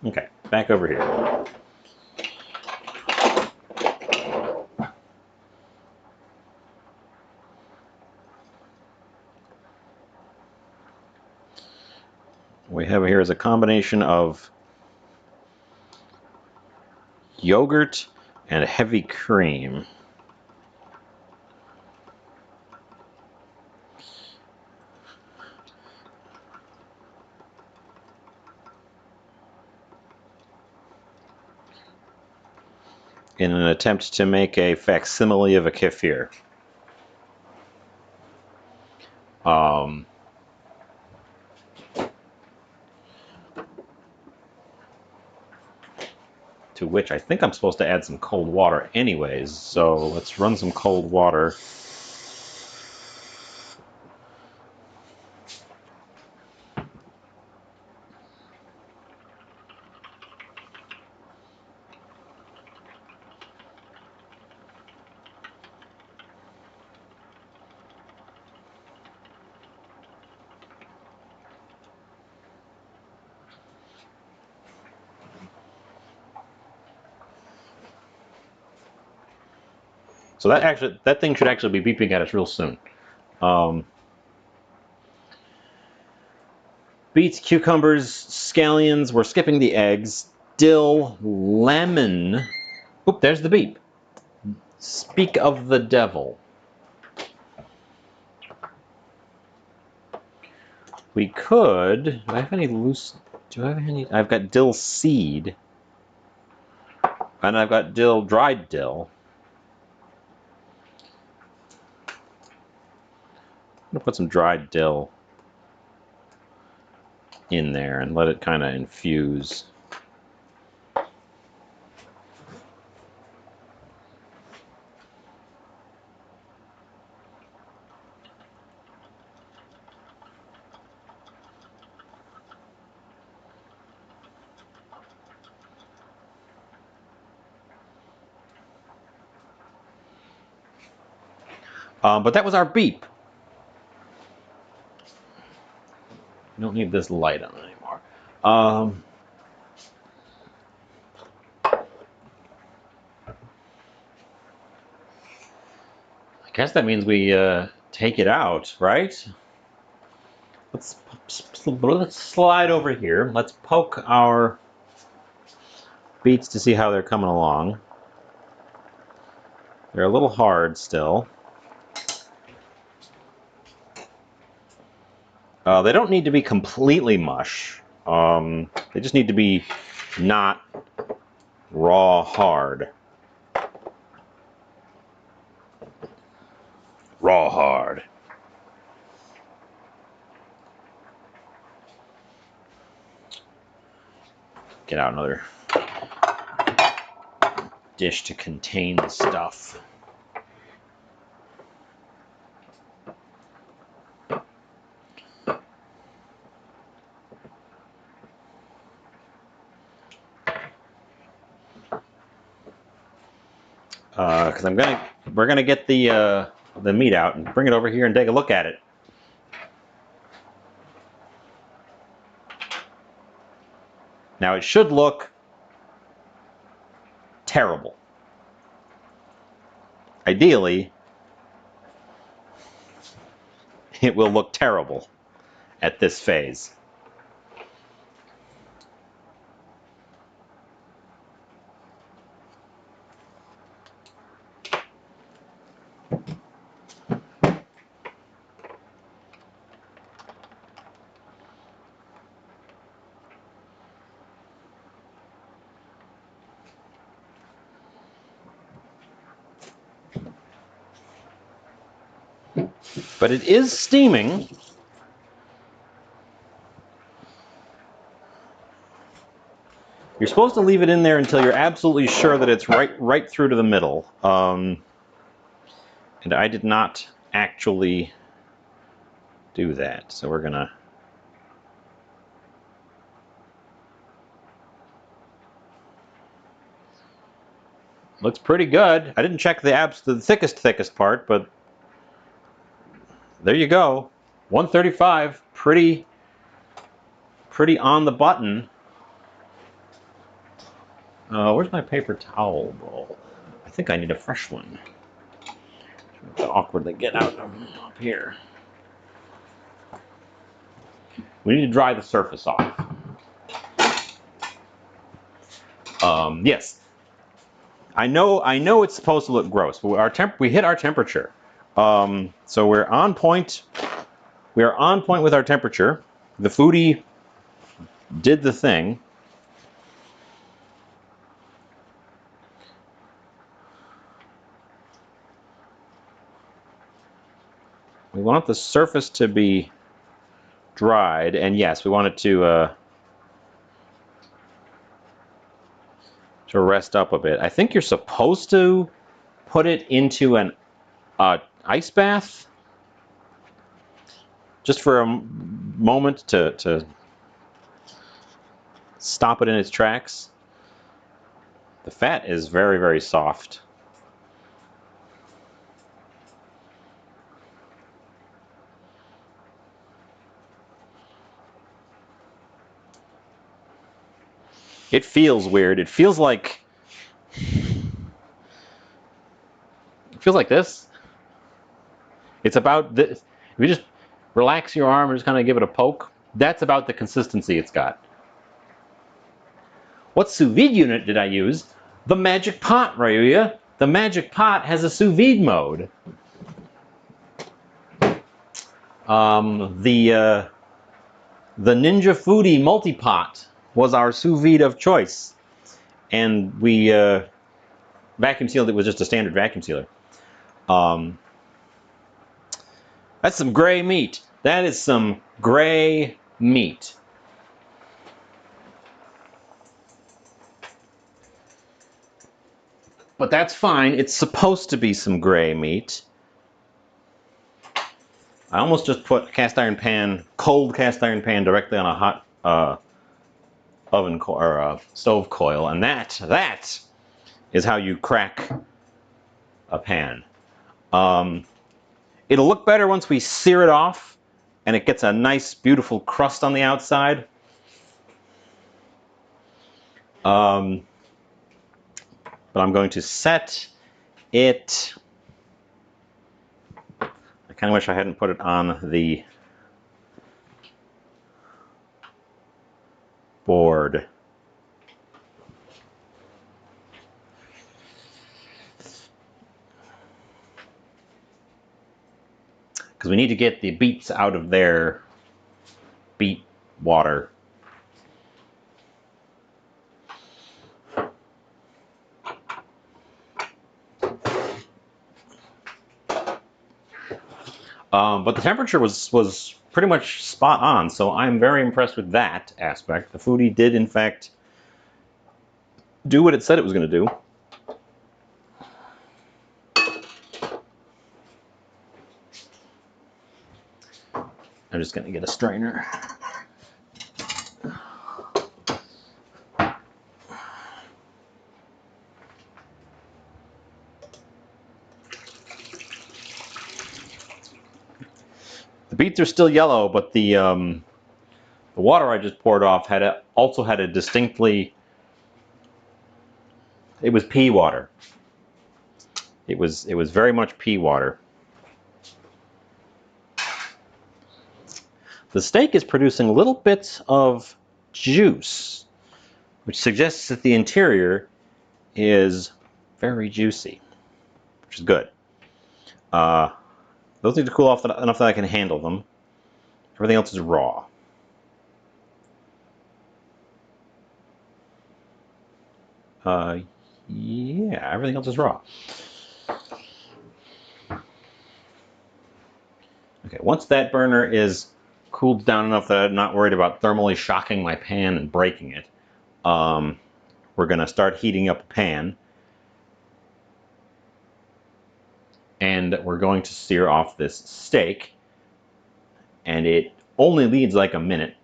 A: Okay, back over here. What we have here is a combination of yogurt and heavy cream. In an attempt to make a facsimile of a kefir. To which I think I'm supposed to add some cold water anyways, so let's run some cold water. So that thing should actually be beeping at us real soon. Beets, cucumbers, scallions. We're skipping the eggs. Dill, lemon. Oop, there's the beep. Speak of the devil. We could. Do I have any loose? Do I have any? I've got dill seed, and I've got dried dill. I'm gonna put some dried dill in there and let it kind of infuse. But that was our beep. We don't need this light on anymore. I guess that means we take it out, right? Let's slide over here. Let's poke our beets to see how they're coming along. They're a little hard still. They don't need to be completely mush. They just need to be not raw hard. Raw hard. Get out another dish to contain the stuff. because we're gonna get the meat out and bring it over here and take a look at it. Now it should look terrible. Ideally, it will look terrible at this phase. But it is steaming. You're supposed to leave it in there until you're absolutely sure that it's right through to the middle. And I did not actually do that, so we're gonna. Looks pretty good. I didn't check the thickest part, but there you go. 135, pretty on the button. Where's my paper towel roll? I think I need a fresh one. To awkwardly get out up here. We need to dry the surface off. Yes, I know it's supposed to look gross, but we hit our temperature. So we're on point. We are on point with our temperature. The foodie did the thing. We want the surface to be dried, and yes, we want it to rest up a bit. I think you're supposed to put it into an ice bath just for a moment to stop it in its tracks. The fat is very soft. It feels weird. It feels like this. It's about this. If you just relax your arm and just kind of give it a poke, that's about the consistency it's got. What sous vide unit did I use? The Magic Pot, Ryuya. The Magic Pot has a sous vide mode. The Ninja Foodie Multi-Pot was our sous vide of choice. And we vacuum sealed it with just a standard vacuum sealer. That's some gray meat. That is some gray meat. But that's fine. It's supposed to be some gray meat. I almost just put a cast iron pan, cold cast iron pan, directly on a hot oven or stove coil, and that is how you crack a pan. It'll look better once we sear it off, and it gets a nice, beautiful crust on the outside. But I'm going to set it. I kind of wish I hadn't put it on the board. Because we need to get the beets out of their beet water. But the temperature was pretty much spot on, so I'm very impressed with that aspect. The foodie did, in fact, do what it said it was going to do. I'm just going to get a strainer. beets are still yellow, but the water I just poured off also had a distinctly, it was pea water. It was very much pea water. The steak is producing little bits of juice, which suggests that the interior is very juicy, which is good. Those need to cool off enough that I can handle them. Everything else is raw. Yeah, everything else is raw. Okay, once that burner is cooled down enough that I'm not worried about thermally shocking my pan and breaking it, we're going to start heating up a pan. And we're going to sear off this steak. And it only needs like a minute.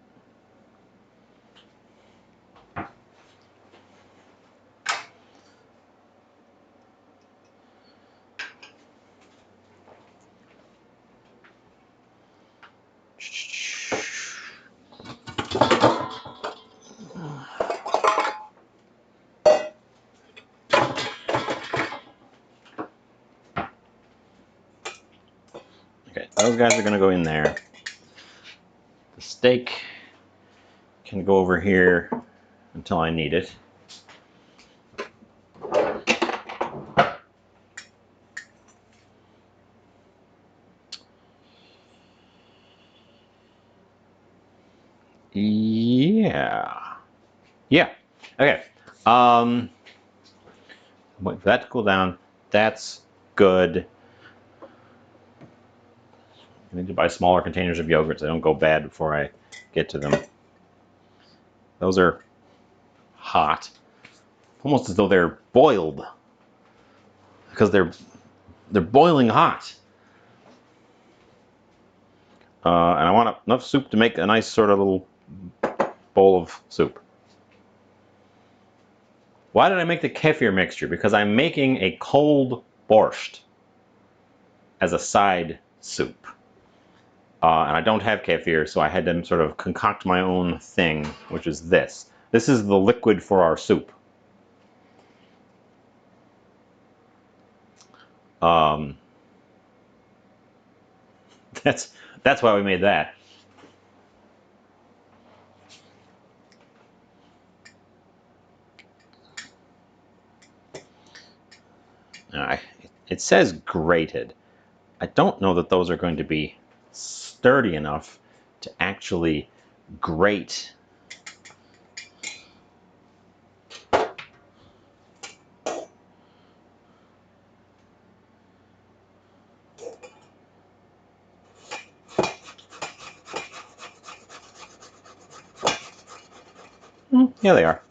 A: Okay, those guys are going to go in there. The steak can go over here until I need it. Yeah. Okay. Wait for that to cool down. That's good. I need to buy smaller containers of yogurt so they don't go bad before I get to them. Those are hot. Almost as though they're boiled. Because they're boiling hot. And I want enough soup to make a nice sort of little bowl of soup. Why did I make the kefir mixture? Because I'm making a cold borscht as a side soup. And I don't have kefir, so I had to sort of concoct my own thing, which is this. This is the liquid for our soup. That's why we made that. It says grated. I don't know that those are going to be sturdy enough to actually grate. Yeah, they are.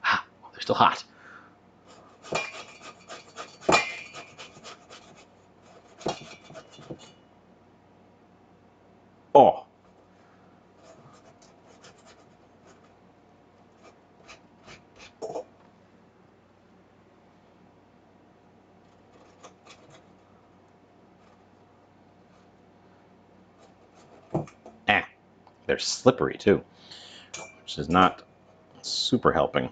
A: Ah, they're still hot. Oh. Ah, they're slippery too, which is not super helping.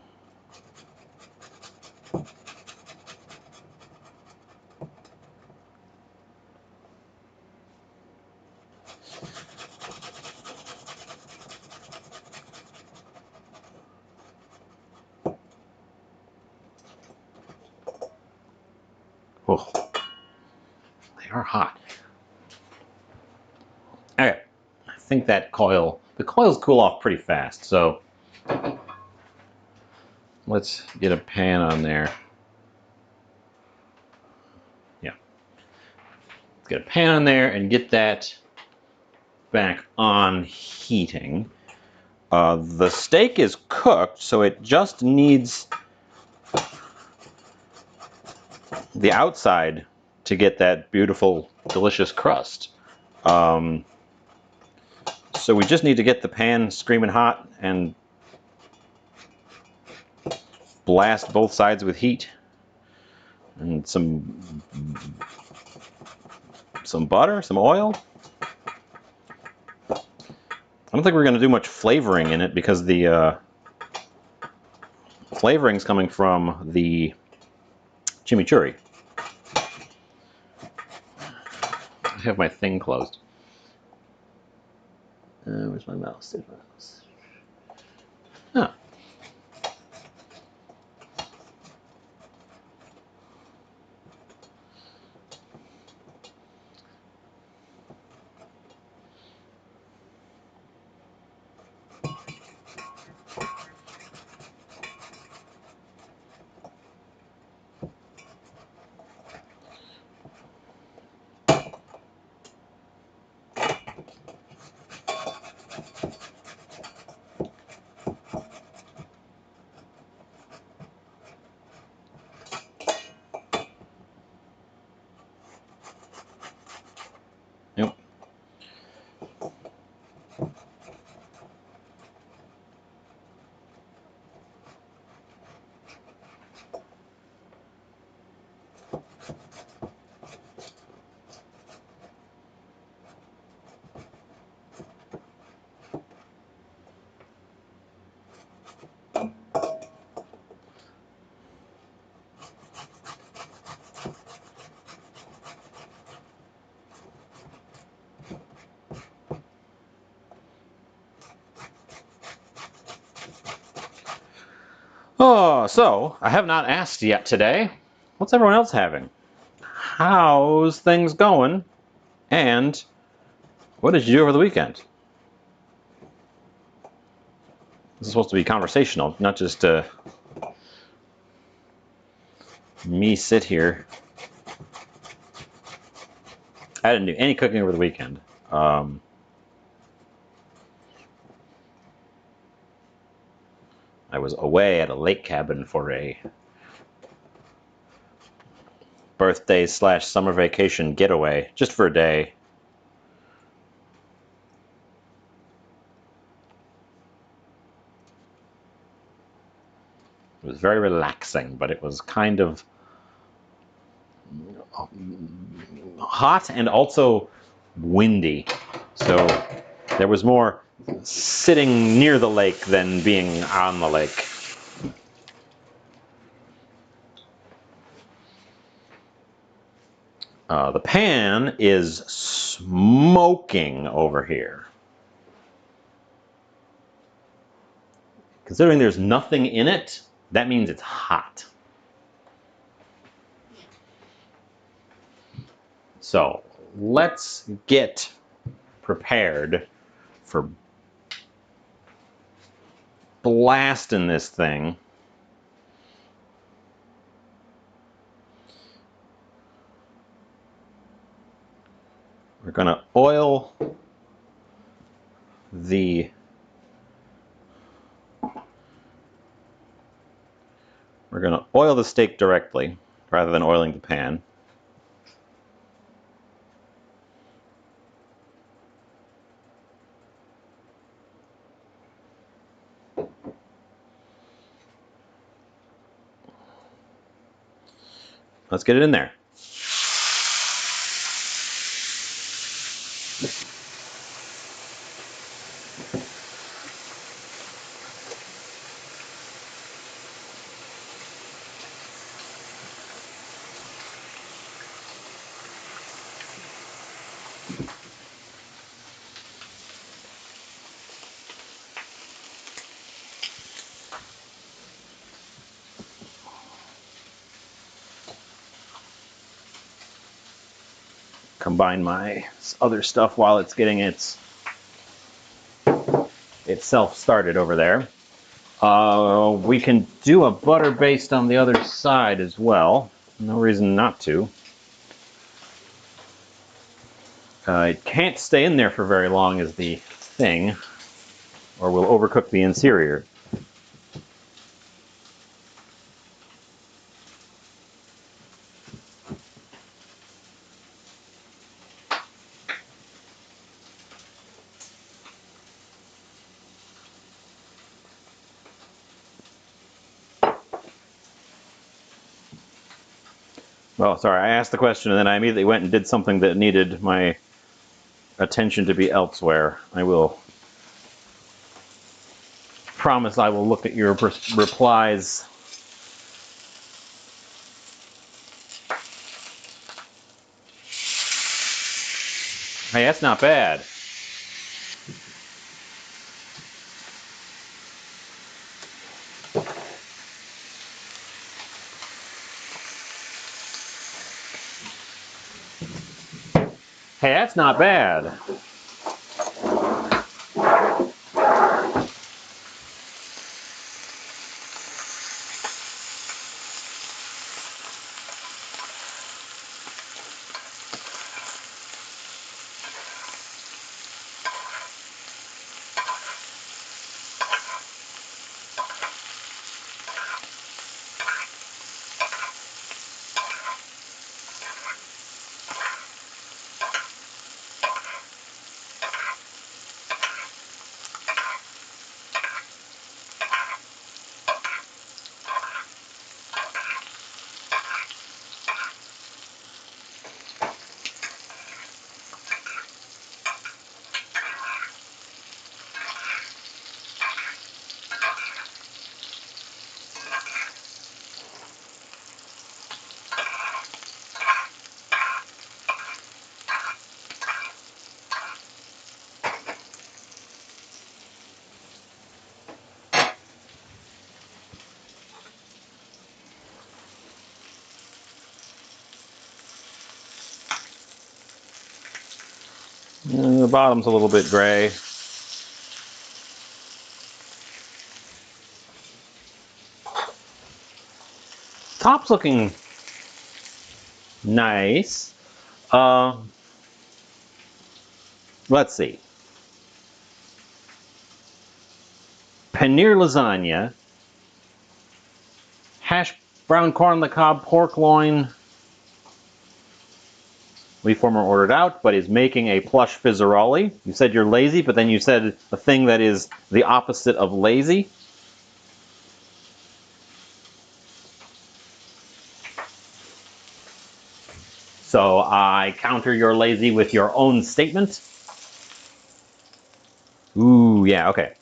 A: Oh, they are hot. Okay, I think that the coils cool off pretty fast, so let's get a pan on there. Yeah. Let's get a pan on there and get that back on heating. The steak is cooked, so it just needs the outside to get that beautiful, delicious crust. So we just need to get the pan screaming hot and blast both sides with heat. And some butter, some oil. I don't think we're going to do much flavoring in it because the flavoring's coming from the chimichurri. I have my thing closed. Where's my mouse? There's my mouse. Ah. Yep. Oh, so I have not asked yet today. What's everyone else having? How's things going? And what did you do over the weekend? This is supposed to be conversational, not just me sit here. I didn't do any cooking over the weekend. I was away at a lake cabin for a birthday / summer vacation getaway, just for a day. It was very relaxing, but it was kind of hot and also windy. So there was more sitting near the lake than being on the lake. The pan is smoking over here. Considering there's nothing in it, that means it's hot. So let's get prepared for blasting this thing. We're going to oil the steak directly rather than oiling the pan. Let's get it in there. Combine my other stuff while it's getting itself started over there. We can do a butter baste on the other side as well. No reason not to. It can't stay in there for very long is the thing, or we'll overcook the interior. Well, sorry, I asked the question and then I immediately went and did something that needed my attention to be elsewhere. I will promise I will look at your replies. Hey, that's not bad. Hey, that's not bad. The bottom's a little bit gray. Top's looking nice. Let's see. Paneer lasagna, hash brown corn on the cob, pork loin. Reformer ordered out, but is making a plush fizzaroli. You said you're lazy, but then you said a thing that is the opposite of lazy. So I counter your lazy with your own statement. Ooh, yeah, okay.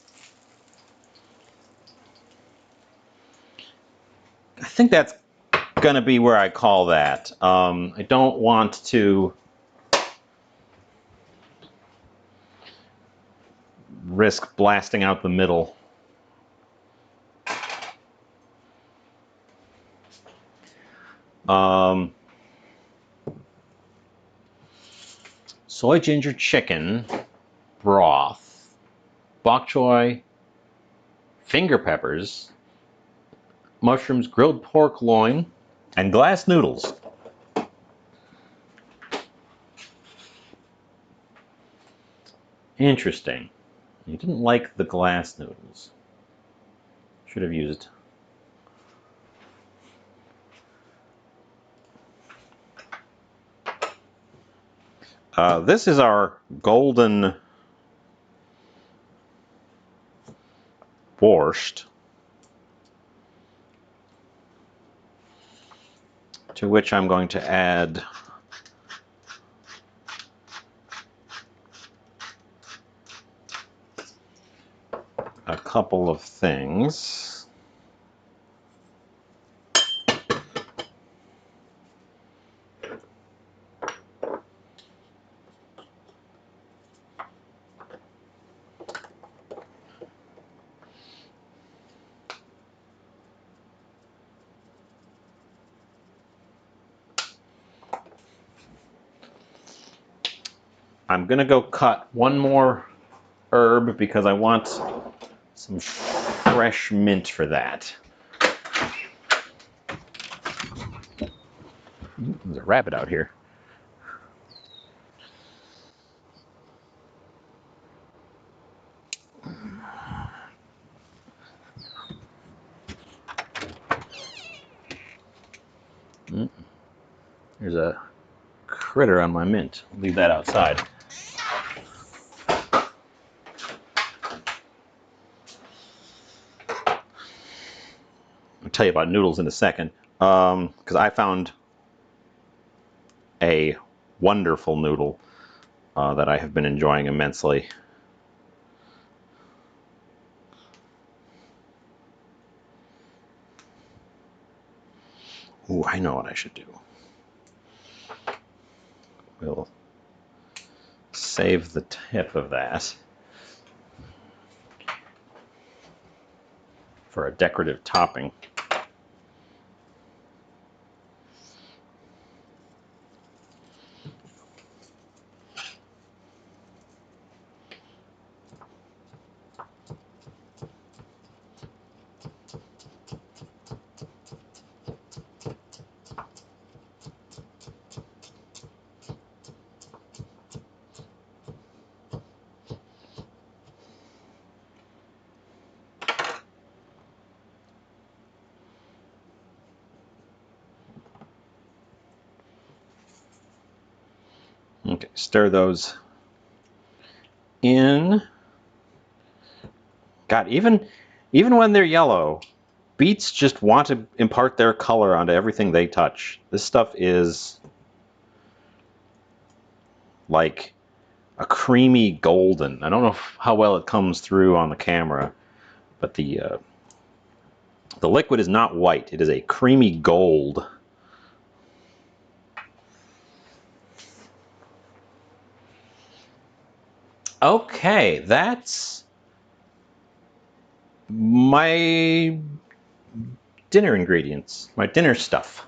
A: I think that's gonna be where I call that. I don't want to risk blasting out the middle. Soy ginger chicken broth, bok choy, finger peppers, mushrooms, grilled pork loin, and glass noodles. Interesting. You didn't like the glass noodles. Should have used. This is our golden borscht, to which I'm going to add a couple of things. I'm gonna go cut one more herb because I want some fresh mint for that. There's a rabbit out here. There's a critter on my mint. I'll leave that outside. I'll tell you about noodles in a second, because I found a wonderful noodle that I have been enjoying immensely. Ooh, I know what I should do. We'll save the tip of that for a decorative topping. Okay, stir those in. God, even when they're yellow, beets just want to impart their color onto everything they touch. This stuff is like a creamy golden. I don't know how well it comes through on the camera, but the liquid is not white. It is a creamy gold. Okay, that's my dinner ingredients, my dinner stuff.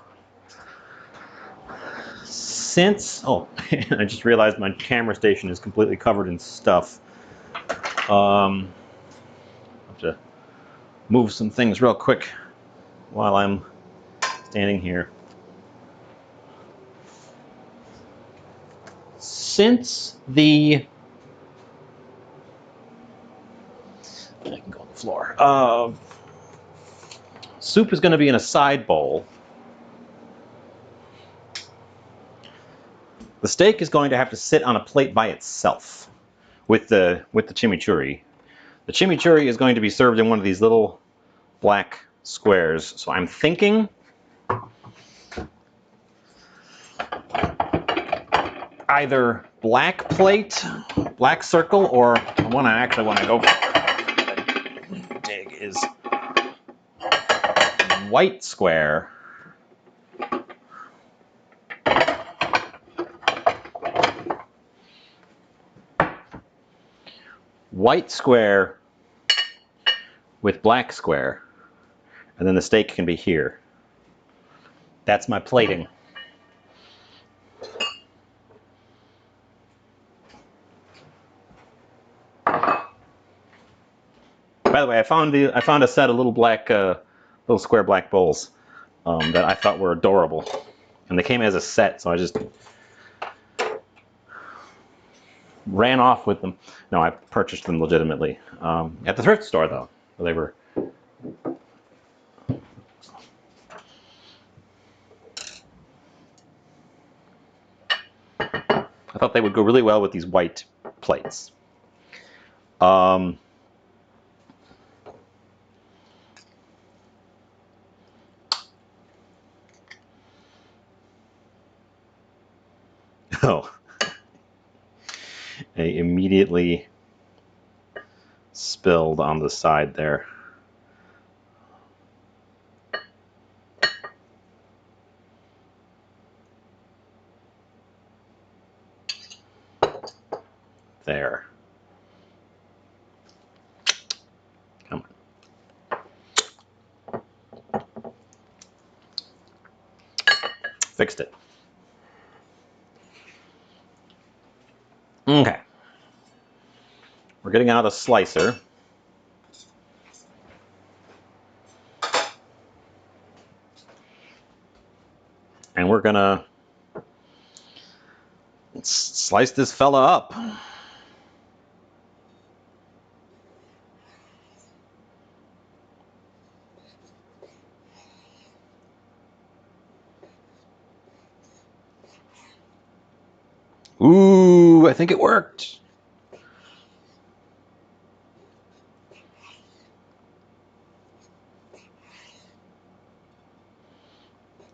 A: Oh, I just realized my camera station is completely covered in stuff. I have to move some things real quick while I'm standing here. Since the I can go on the floor. Soup is going to be in a side bowl. The steak is going to have to sit on a plate by itself with the chimichurri. The chimichurri is going to be served in one of these little black squares. So I'm thinking either black plate, black circle, or the one I actually want to go for, dig, is white square. White square with black square, and then the steak can be here. That's my plating. By the way, I found a set of little square black bowls that I thought were adorable, and they came as a set, so I just ran off with them. No, I purchased them legitimately at the thrift store, though. They were. I thought they would go really well with these white plates. Oh, I immediately spilled on the side there. There. Come on. Fixed it. Okay. We're getting out a slicer. And we're gonna slice this fella up. Ooh, I think it worked.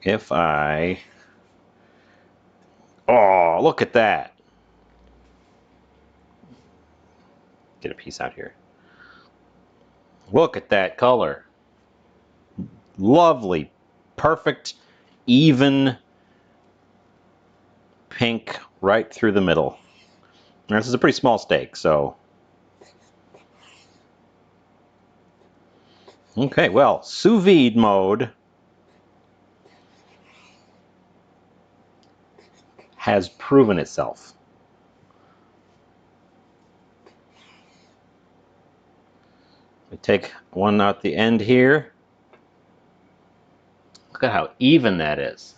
A: If I Oh, look at that. Get a piece out here. Look at that color. Lovely, perfect, even pink right through the middle. Now, this is a pretty small steak, so. Okay, well, sous vide mode has proven itself. We take one out the end here. Look at how even that is.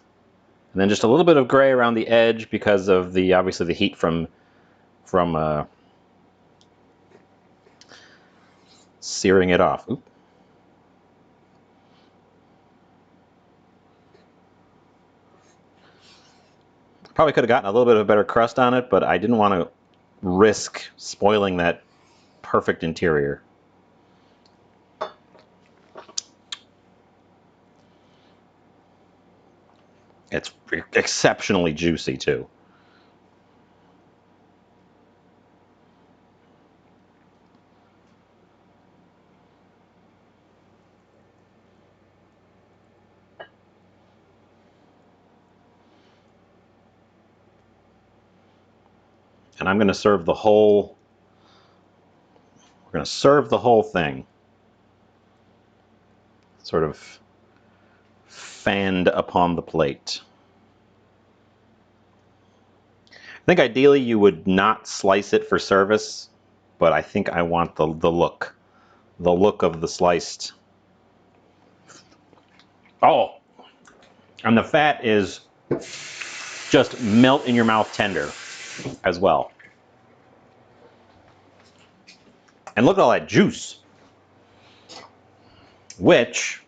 A: And then just a little bit of gray around the edge because of the, obviously, the heat from searing it off. Oop. Probably could have gotten a little bit of a better crust on it, but I didn't want to risk spoiling that perfect interior. It's exceptionally juicy too. And I'm going to serve the whole, we're going to serve the whole thing. Sort of fanned upon the plate. I think ideally you would not slice it for service, but I think I want the look. The look of the sliced. Oh, and the fat is just melt in your mouth tender as well. And look at all that juice, which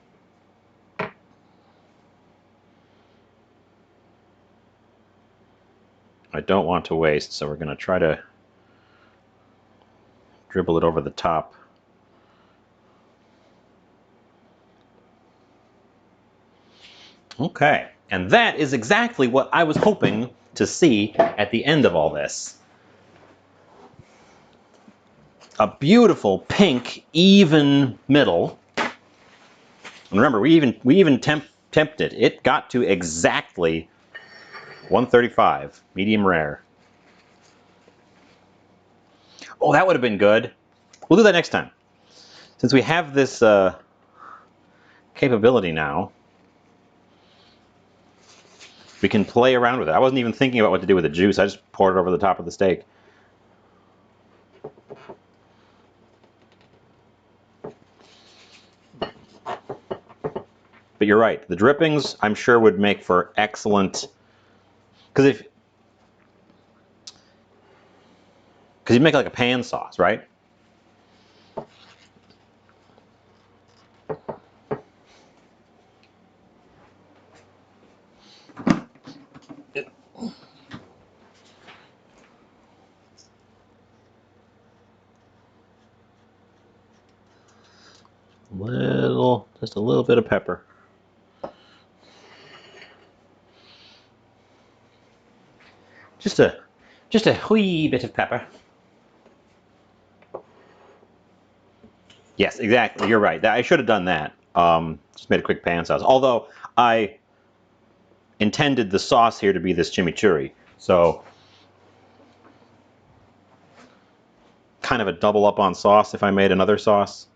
A: I don't want to waste, so we're going to try to dribble it over the top. Okay, and that is exactly what I was hoping to see at the end of all this. A beautiful pink, even middle. And remember, we even temped it. It got to exactly 135, medium rare. Oh, that would have been good. We'll do that next time. Since we have this capability now, we can play around with it. I wasn't even thinking about what to do with the juice. I just poured it over the top of the steak. But you're right. The drippings, I'm sure, would make for excellent. Because you make like a pan sauce, right? Just a little bit of pepper. Just a wee bit of pepper. Yes, exactly. You're right. I should have done that. Just made a quick pan sauce. Although I intended the sauce here to be this chimichurri, so kind of a double up on sauce if I made another sauce.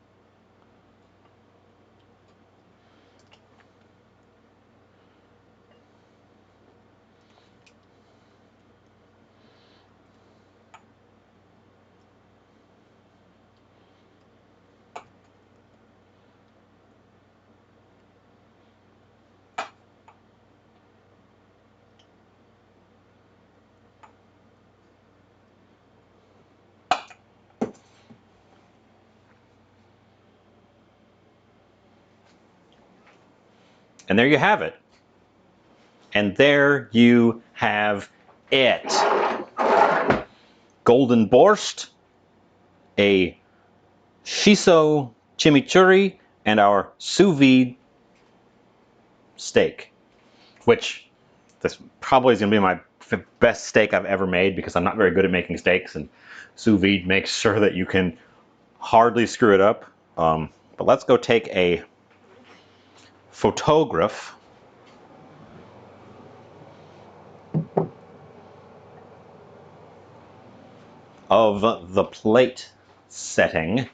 A: And there you have it. And there you have it. Golden borscht, a shiso chimichurri, and our sous vide steak, which this probably is going to be my best steak I've ever made because I'm not very good at making steaks, and sous vide makes sure that you can hardly screw it up. But let's go take a photograph of the plate setting,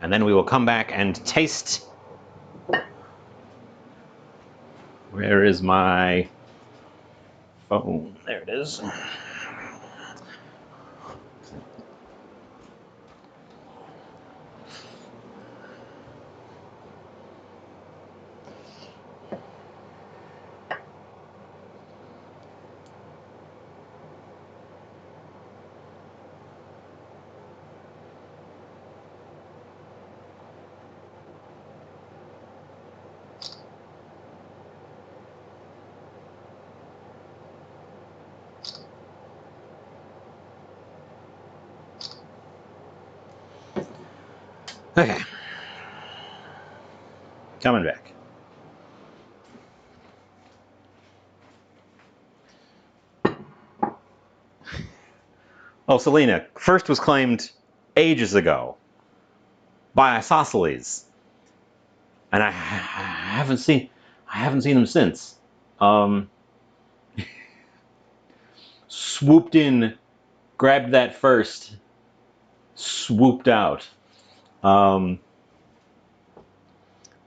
A: and then we will come back and taste. Where is my phone? There it is. Okay. Coming back. Oh, Selena, first was claimed ages ago by isosceles, and I haven't seen them since. Swooped in, grabbed that first, swooped out.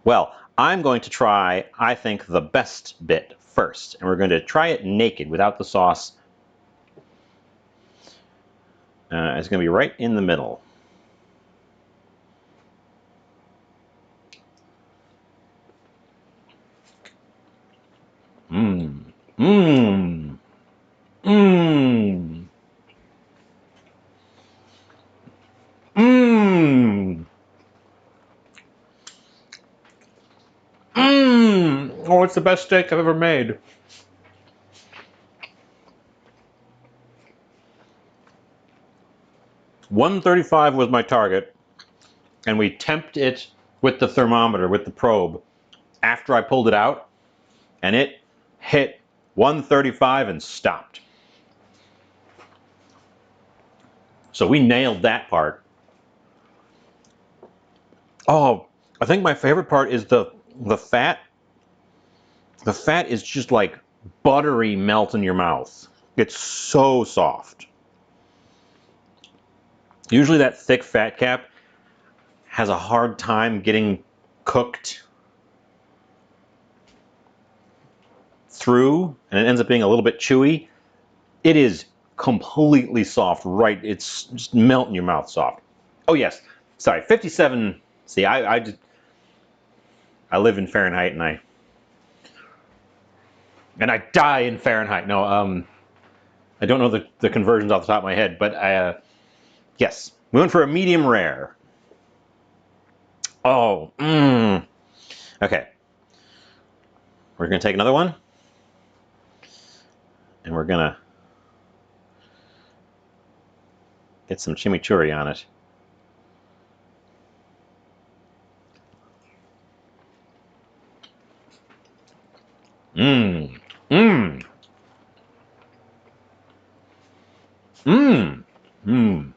A: Well, I'm going to try, I think, the best bit first, and we're going to try it naked without the sauce. It's going to be right in the middle. Mmm. Mmm. Mmm. Mmm. Mmm. Oh, it's the best steak I've ever made. $135 was my target, and we temped it with the thermometer, with the probe, after I pulled it out, and it hit 135 and stopped. So we nailed that part. Oh, I think my favorite part is the fat. The fat is just like buttery melt in your mouth. It's so soft. Usually that thick fat cap has a hard time getting cooked through, and it ends up being a little bit chewy. It is completely soft, right? It's just melt in your mouth soft. Oh yes, sorry, 57. See, I live in Fahrenheit, and I die in Fahrenheit. No, I don't know the conversions off the top of my head, but yes, we went for a medium rare. Oh, okay. We're gonna take another one, and we're gonna get some chimichurri on it. Mmm. Mmm. Mmm. Mmm.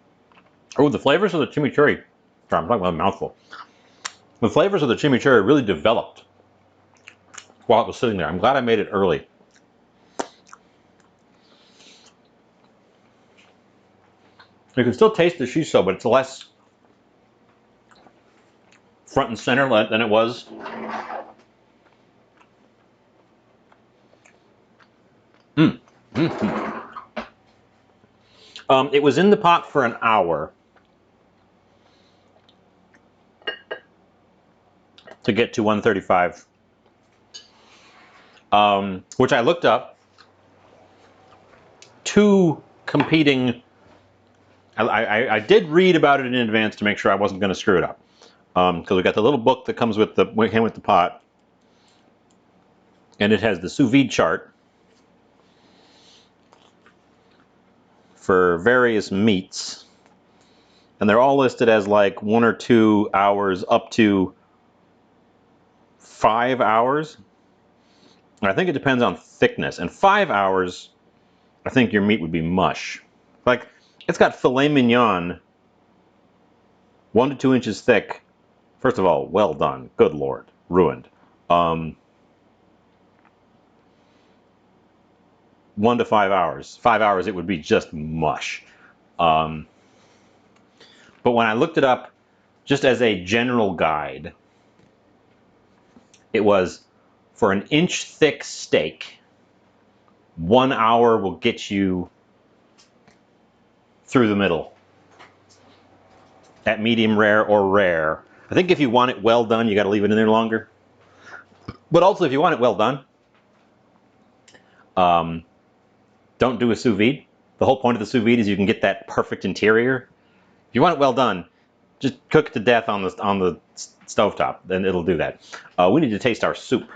A: Oh, the flavors of the chimichurri. Sorry, I'm talking about a mouthful. The flavors of the chimichurri really developed while it was sitting there. I'm glad I made it early. You can still taste the shiso, but it's less front and center than it was. Mm. Mm-hmm. It was in the pot for an hour to get to 135, which I looked up. Two competing. I did read about it in advance to make sure I wasn't going to screw it up, because we got the little book that comes with came with the pot, and it has the sous vide chart for various meats, and they're all listed as like 1 or 2 hours up to 5 hours. And I think it depends on thickness. And 5 hours, I think your meat would be mush. Like, it's got filet mignon, 1 to 2 inches thick. First of all, well done. Good Lord. Ruined. 1 to 5 hours. 5 hours, it would be just mush. But when I looked it up, just as a general guide, it was for an inch thick steak, 1 hour will get you through the middle at medium rare or rare. I think if you want it well done, you got to leave it in there longer. But also, if you want it well done, don't do a sous vide. The whole point of the sous vide is you can get that perfect interior. If you want it well done, just cook it to death on the stovetop, then it'll do that. We need to taste our soup.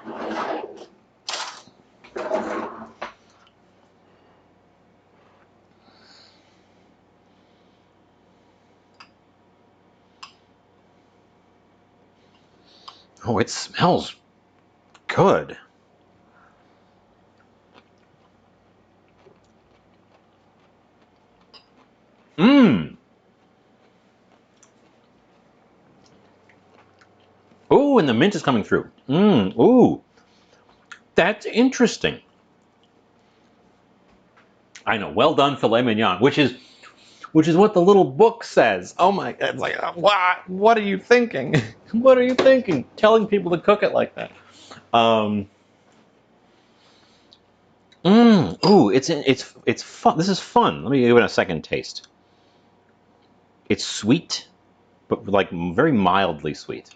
A: Oh, it smells good. Mmm. Ooh, and the mint is coming through. Mmm. Ooh. That's interesting. I know. Well done, filet mignon, which is what the little book says. Oh my God! It's like, what are you thinking? What are you thinking? Telling people to cook it like that. Ooh, it's fun. This is fun. Let me give it a second taste. It's sweet, but like very mildly sweet.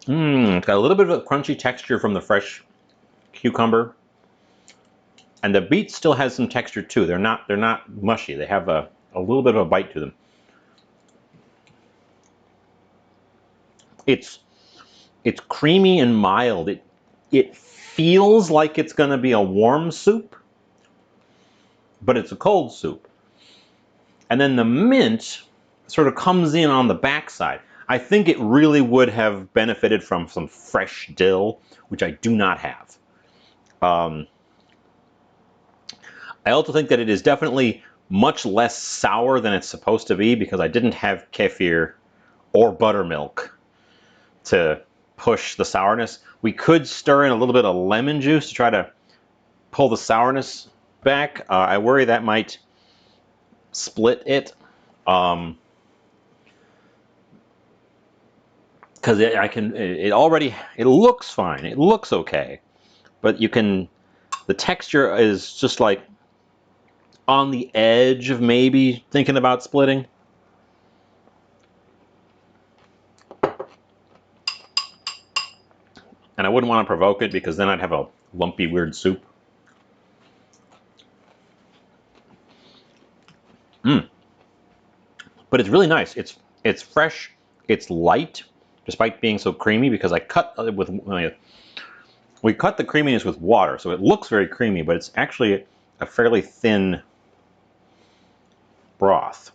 A: It's got a little bit of a crunchy texture from the fresh cucumber, and the beets still has some texture too. They're not mushy. They have a little bit of a bite to them. It's creamy and mild. It feels like it's going to be a warm soup, but it's a cold soup. And then the mint sort of comes in on the backside. I think it really would have benefited from some fresh dill, which I do not have. I also think that it is definitely much less sour than it's supposed to be because I didn't have kefir or buttermilk to push the sourness. We could stir in a little bit of lemon juice to try to pull the sourness back. I worry that might split it. Because it looks fine. It looks okay, but the texture is just like on the edge of maybe thinking about splitting. And I wouldn't want to provoke it because then I'd have a lumpy, weird soup. But it's really nice. It's fresh. It's light, despite being so creamy because we cut the creaminess with water, so it looks very creamy, but it's actually a fairly thin broth.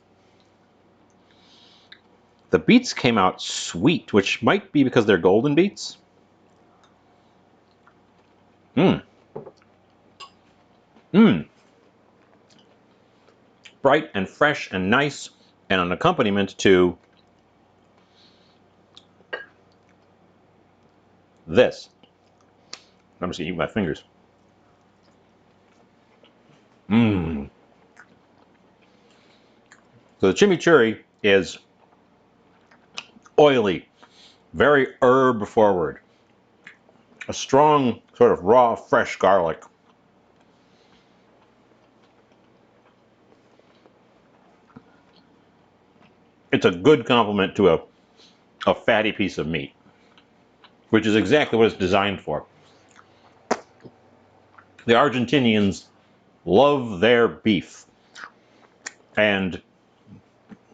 A: The beets came out sweet, which might be because they're golden beets. Bright and fresh and nice, and an accompaniment to this. I'm just gonna eat my fingers. So the chimichurri is oily, very herb forward, a strong sort of raw, fresh garlic. It's a good complement to a fatty piece of meat, which is exactly what it's designed for. The Argentinians love their beef, and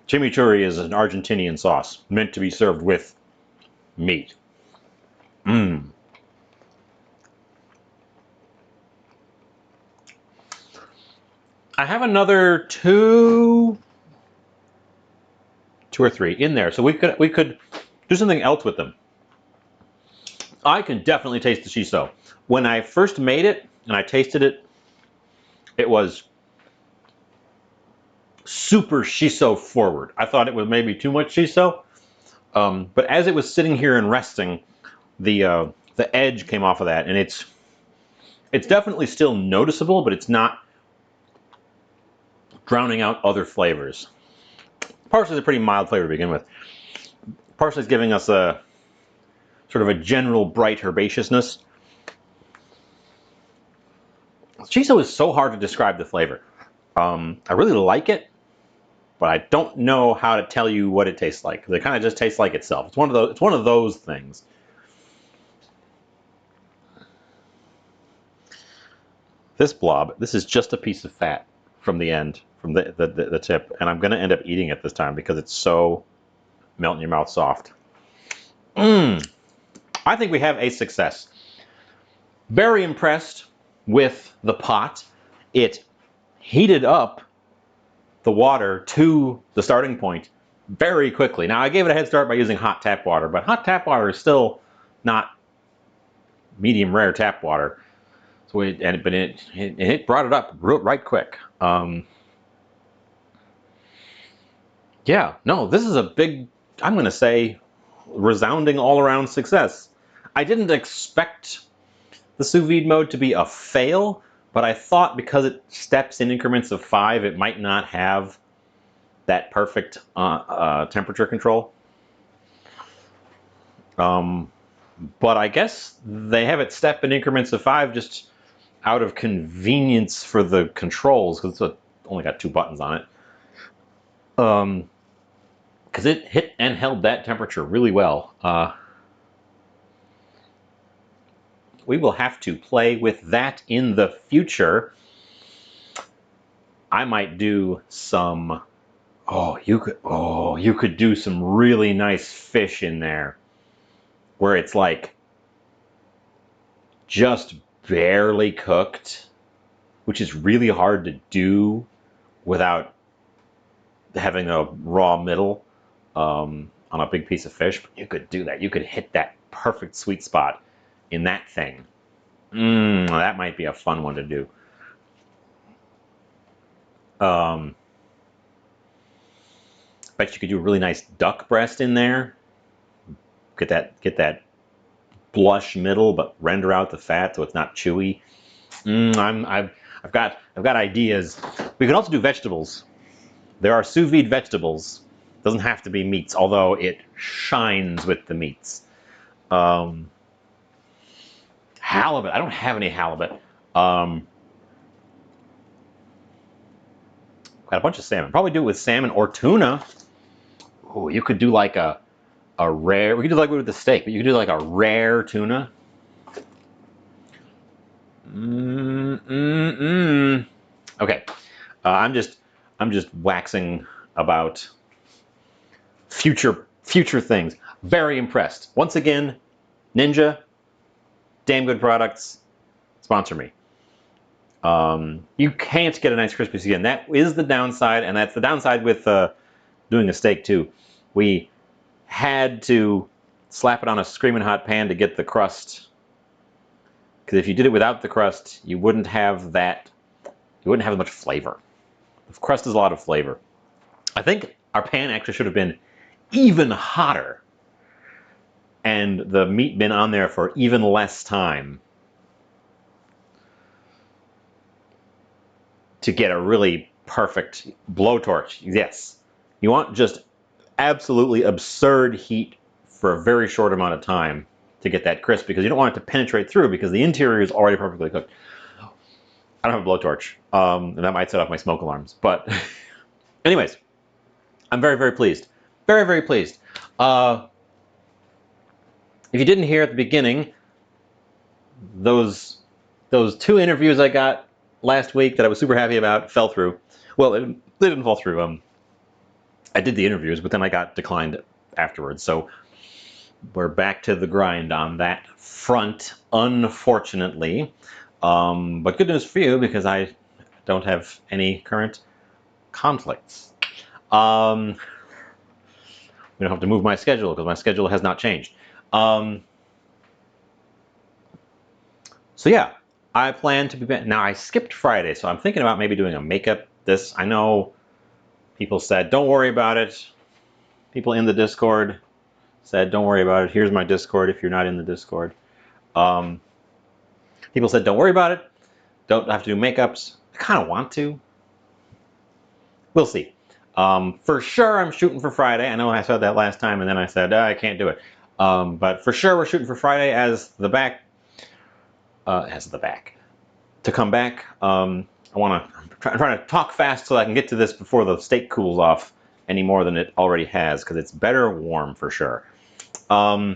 A: chimichurri is an Argentinian sauce meant to be served with meat. I have another two 2 or 3 in there. So we could do something else with them. I can definitely taste the shiso. When I first made it and I tasted it, it was super shiso forward. I thought it was maybe too much shiso, but as it was sitting here and resting, the edge came off of that, and it's definitely still noticeable, but it's not drowning out other flavors. Parsley is a pretty mild flavor to begin with. Parsley is giving us a sort of a general bright herbaceousness. Shiso is so hard to describe the flavor. I really like it, but I don't know how to tell you what it tastes like. It kind of just tastes like itself. It's one of those things. This blob, this is just a piece of fat from the end, from the tip, and I'm gonna end up eating it this time because it's so melt in your mouth soft. I think we have a success. Very impressed with the pot. It heated up the water to the starting point very quickly. Now I gave it a head start by using hot tap water, but hot tap water is still not medium rare tap water. So it brought it up right quick. Yeah, no, this is a big, I'm going to say, resounding all-around success. I didn't expect the sous vide mode to be a fail, but I thought because it steps in increments of 5, it might not have that perfect temperature control. But I guess they have it step in increments of 5 just out of convenience for the controls, because it's only got 2 buttons on it. Because it hit and held that temperature really well. We will have to play with that in the future. I might do some. You could do some really nice fish in there, where it's like just barely cooked, which is really hard to do without having a raw middle on a big piece of fish. But you could do that. You could hit that perfect sweet spot in that thing. That might be a fun one to do. Bet you could do a really nice duck breast in there. Get that blush middle, but render out the fat so it's not chewy. I've got ideas. We can also do vegetables. There are sous vide vegetables. Doesn't have to be meats, although it shines with the meats. Halibut. I don't have any halibut. Got a bunch of salmon. Probably do it with salmon or tuna. Oh, you could do like a rare. We could do like with the steak, but you could do like a rare tuna. Okay, I'm just waxing about future things. Very impressed. Once again, Ninja, damn good products. Sponsor me. You can't get a nice crispy again. That is the downside, and that's the downside with doing a steak too. We had to slap it on a screaming hot pan to get the crust. Because if you did it without the crust, you wouldn't have that. You wouldn't have as much flavor. The crust is a lot of flavor. I think our pan actually should have been even hotter, and the meat been on there for even less time to get a really perfect blowtorch. Yes, you want just absolutely absurd heat for a very short amount of time to get that crisp, because you don't want it to penetrate through because the interior is already perfectly cooked. I don't have a blowtorch, and that might set off my smoke alarms. But anyways, I'm very, very pleased. Very, very pleased. If you didn't hear at the beginning, those 2 interviews I got last week that I was super happy about fell through. Well, they didn't fall through. I did the interviews, but then I got declined afterwards. So we're back to the grind on that front, unfortunately. But good news for you, because I don't have any current conflicts. don't have to move my schedule because my schedule has not changed. So yeah, I plan to be back. Now I skipped Friday, so I'm thinking about maybe doing a makeup this. I know people said, don't worry about it. People in the Discord said, don't worry about it. Here's my Discord if you're not in the Discord. People said, don't worry about it. Don't have to do makeups. I kind of want to. We'll see. For sure, I'm shooting for Friday. I know I said that last time, and then I said, I can't do it. But for sure, we're shooting for Friday as the back. To come back. I'm trying to talk fast so I can get to this before the steak cools off any more than it already has, because it's better warm for sure. So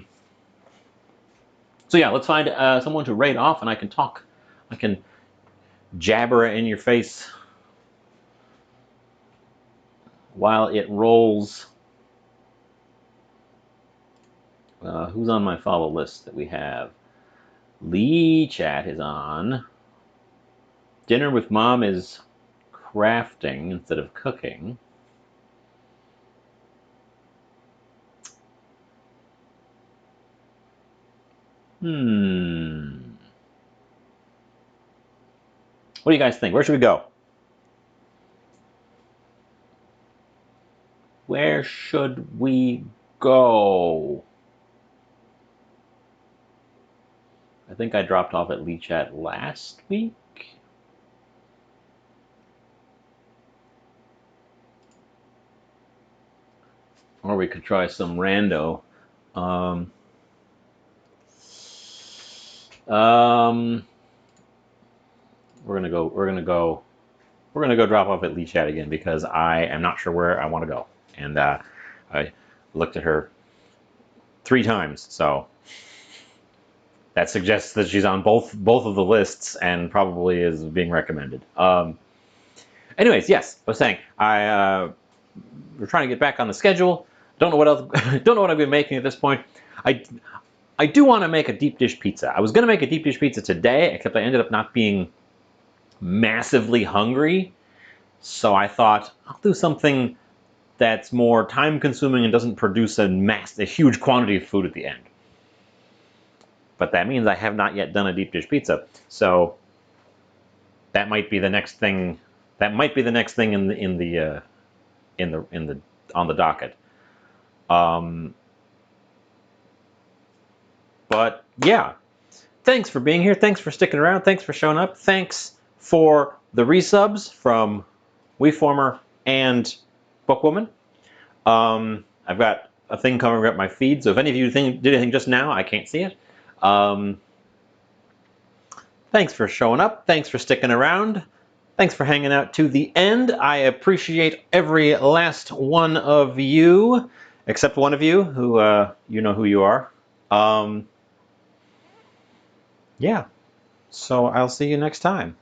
A: yeah, let's find someone to raid off, and I can talk. I can jabber in your face while it rolls. Who's on my follow list that we have? Lee Chat is on. Dinner with Mom is crafting instead of cooking. What do you guys think? Where should we go? Where should we go? I think I dropped off at Lee Chat last week. Or we could try some rando. We're gonna go drop off at Lee Chat again because I am not sure where I want to go, and I looked at her 3 times, so that suggests that she's on both of the lists and probably is being recommended. Anyways, yes, I was saying we're trying to get back on the schedule. Don't know what else. Don't know what I'm gonna be making at this point. I do want to make a deep dish pizza. I was gonna make a deep dish pizza today, except I ended up not being massively hungry. So I thought I'll do something that's more time consuming and doesn't produce a huge quantity of food at the end. But that means I have not yet done a deep dish pizza. So that might be the next thing. That might be the next thing on the docket. But yeah, thanks for being here. Thanks for sticking around. Thanks for showing up. Thanks for the resubs from WeFormer and Bookwoman. I've got a thing covering up my feed, so if any of you did anything just now, I can't see it. Thanks for showing up. Thanks for sticking around. Thanks for hanging out to the end. I appreciate every last one of you, except one of you who you know who you are. Yeah, so I'll see you next time.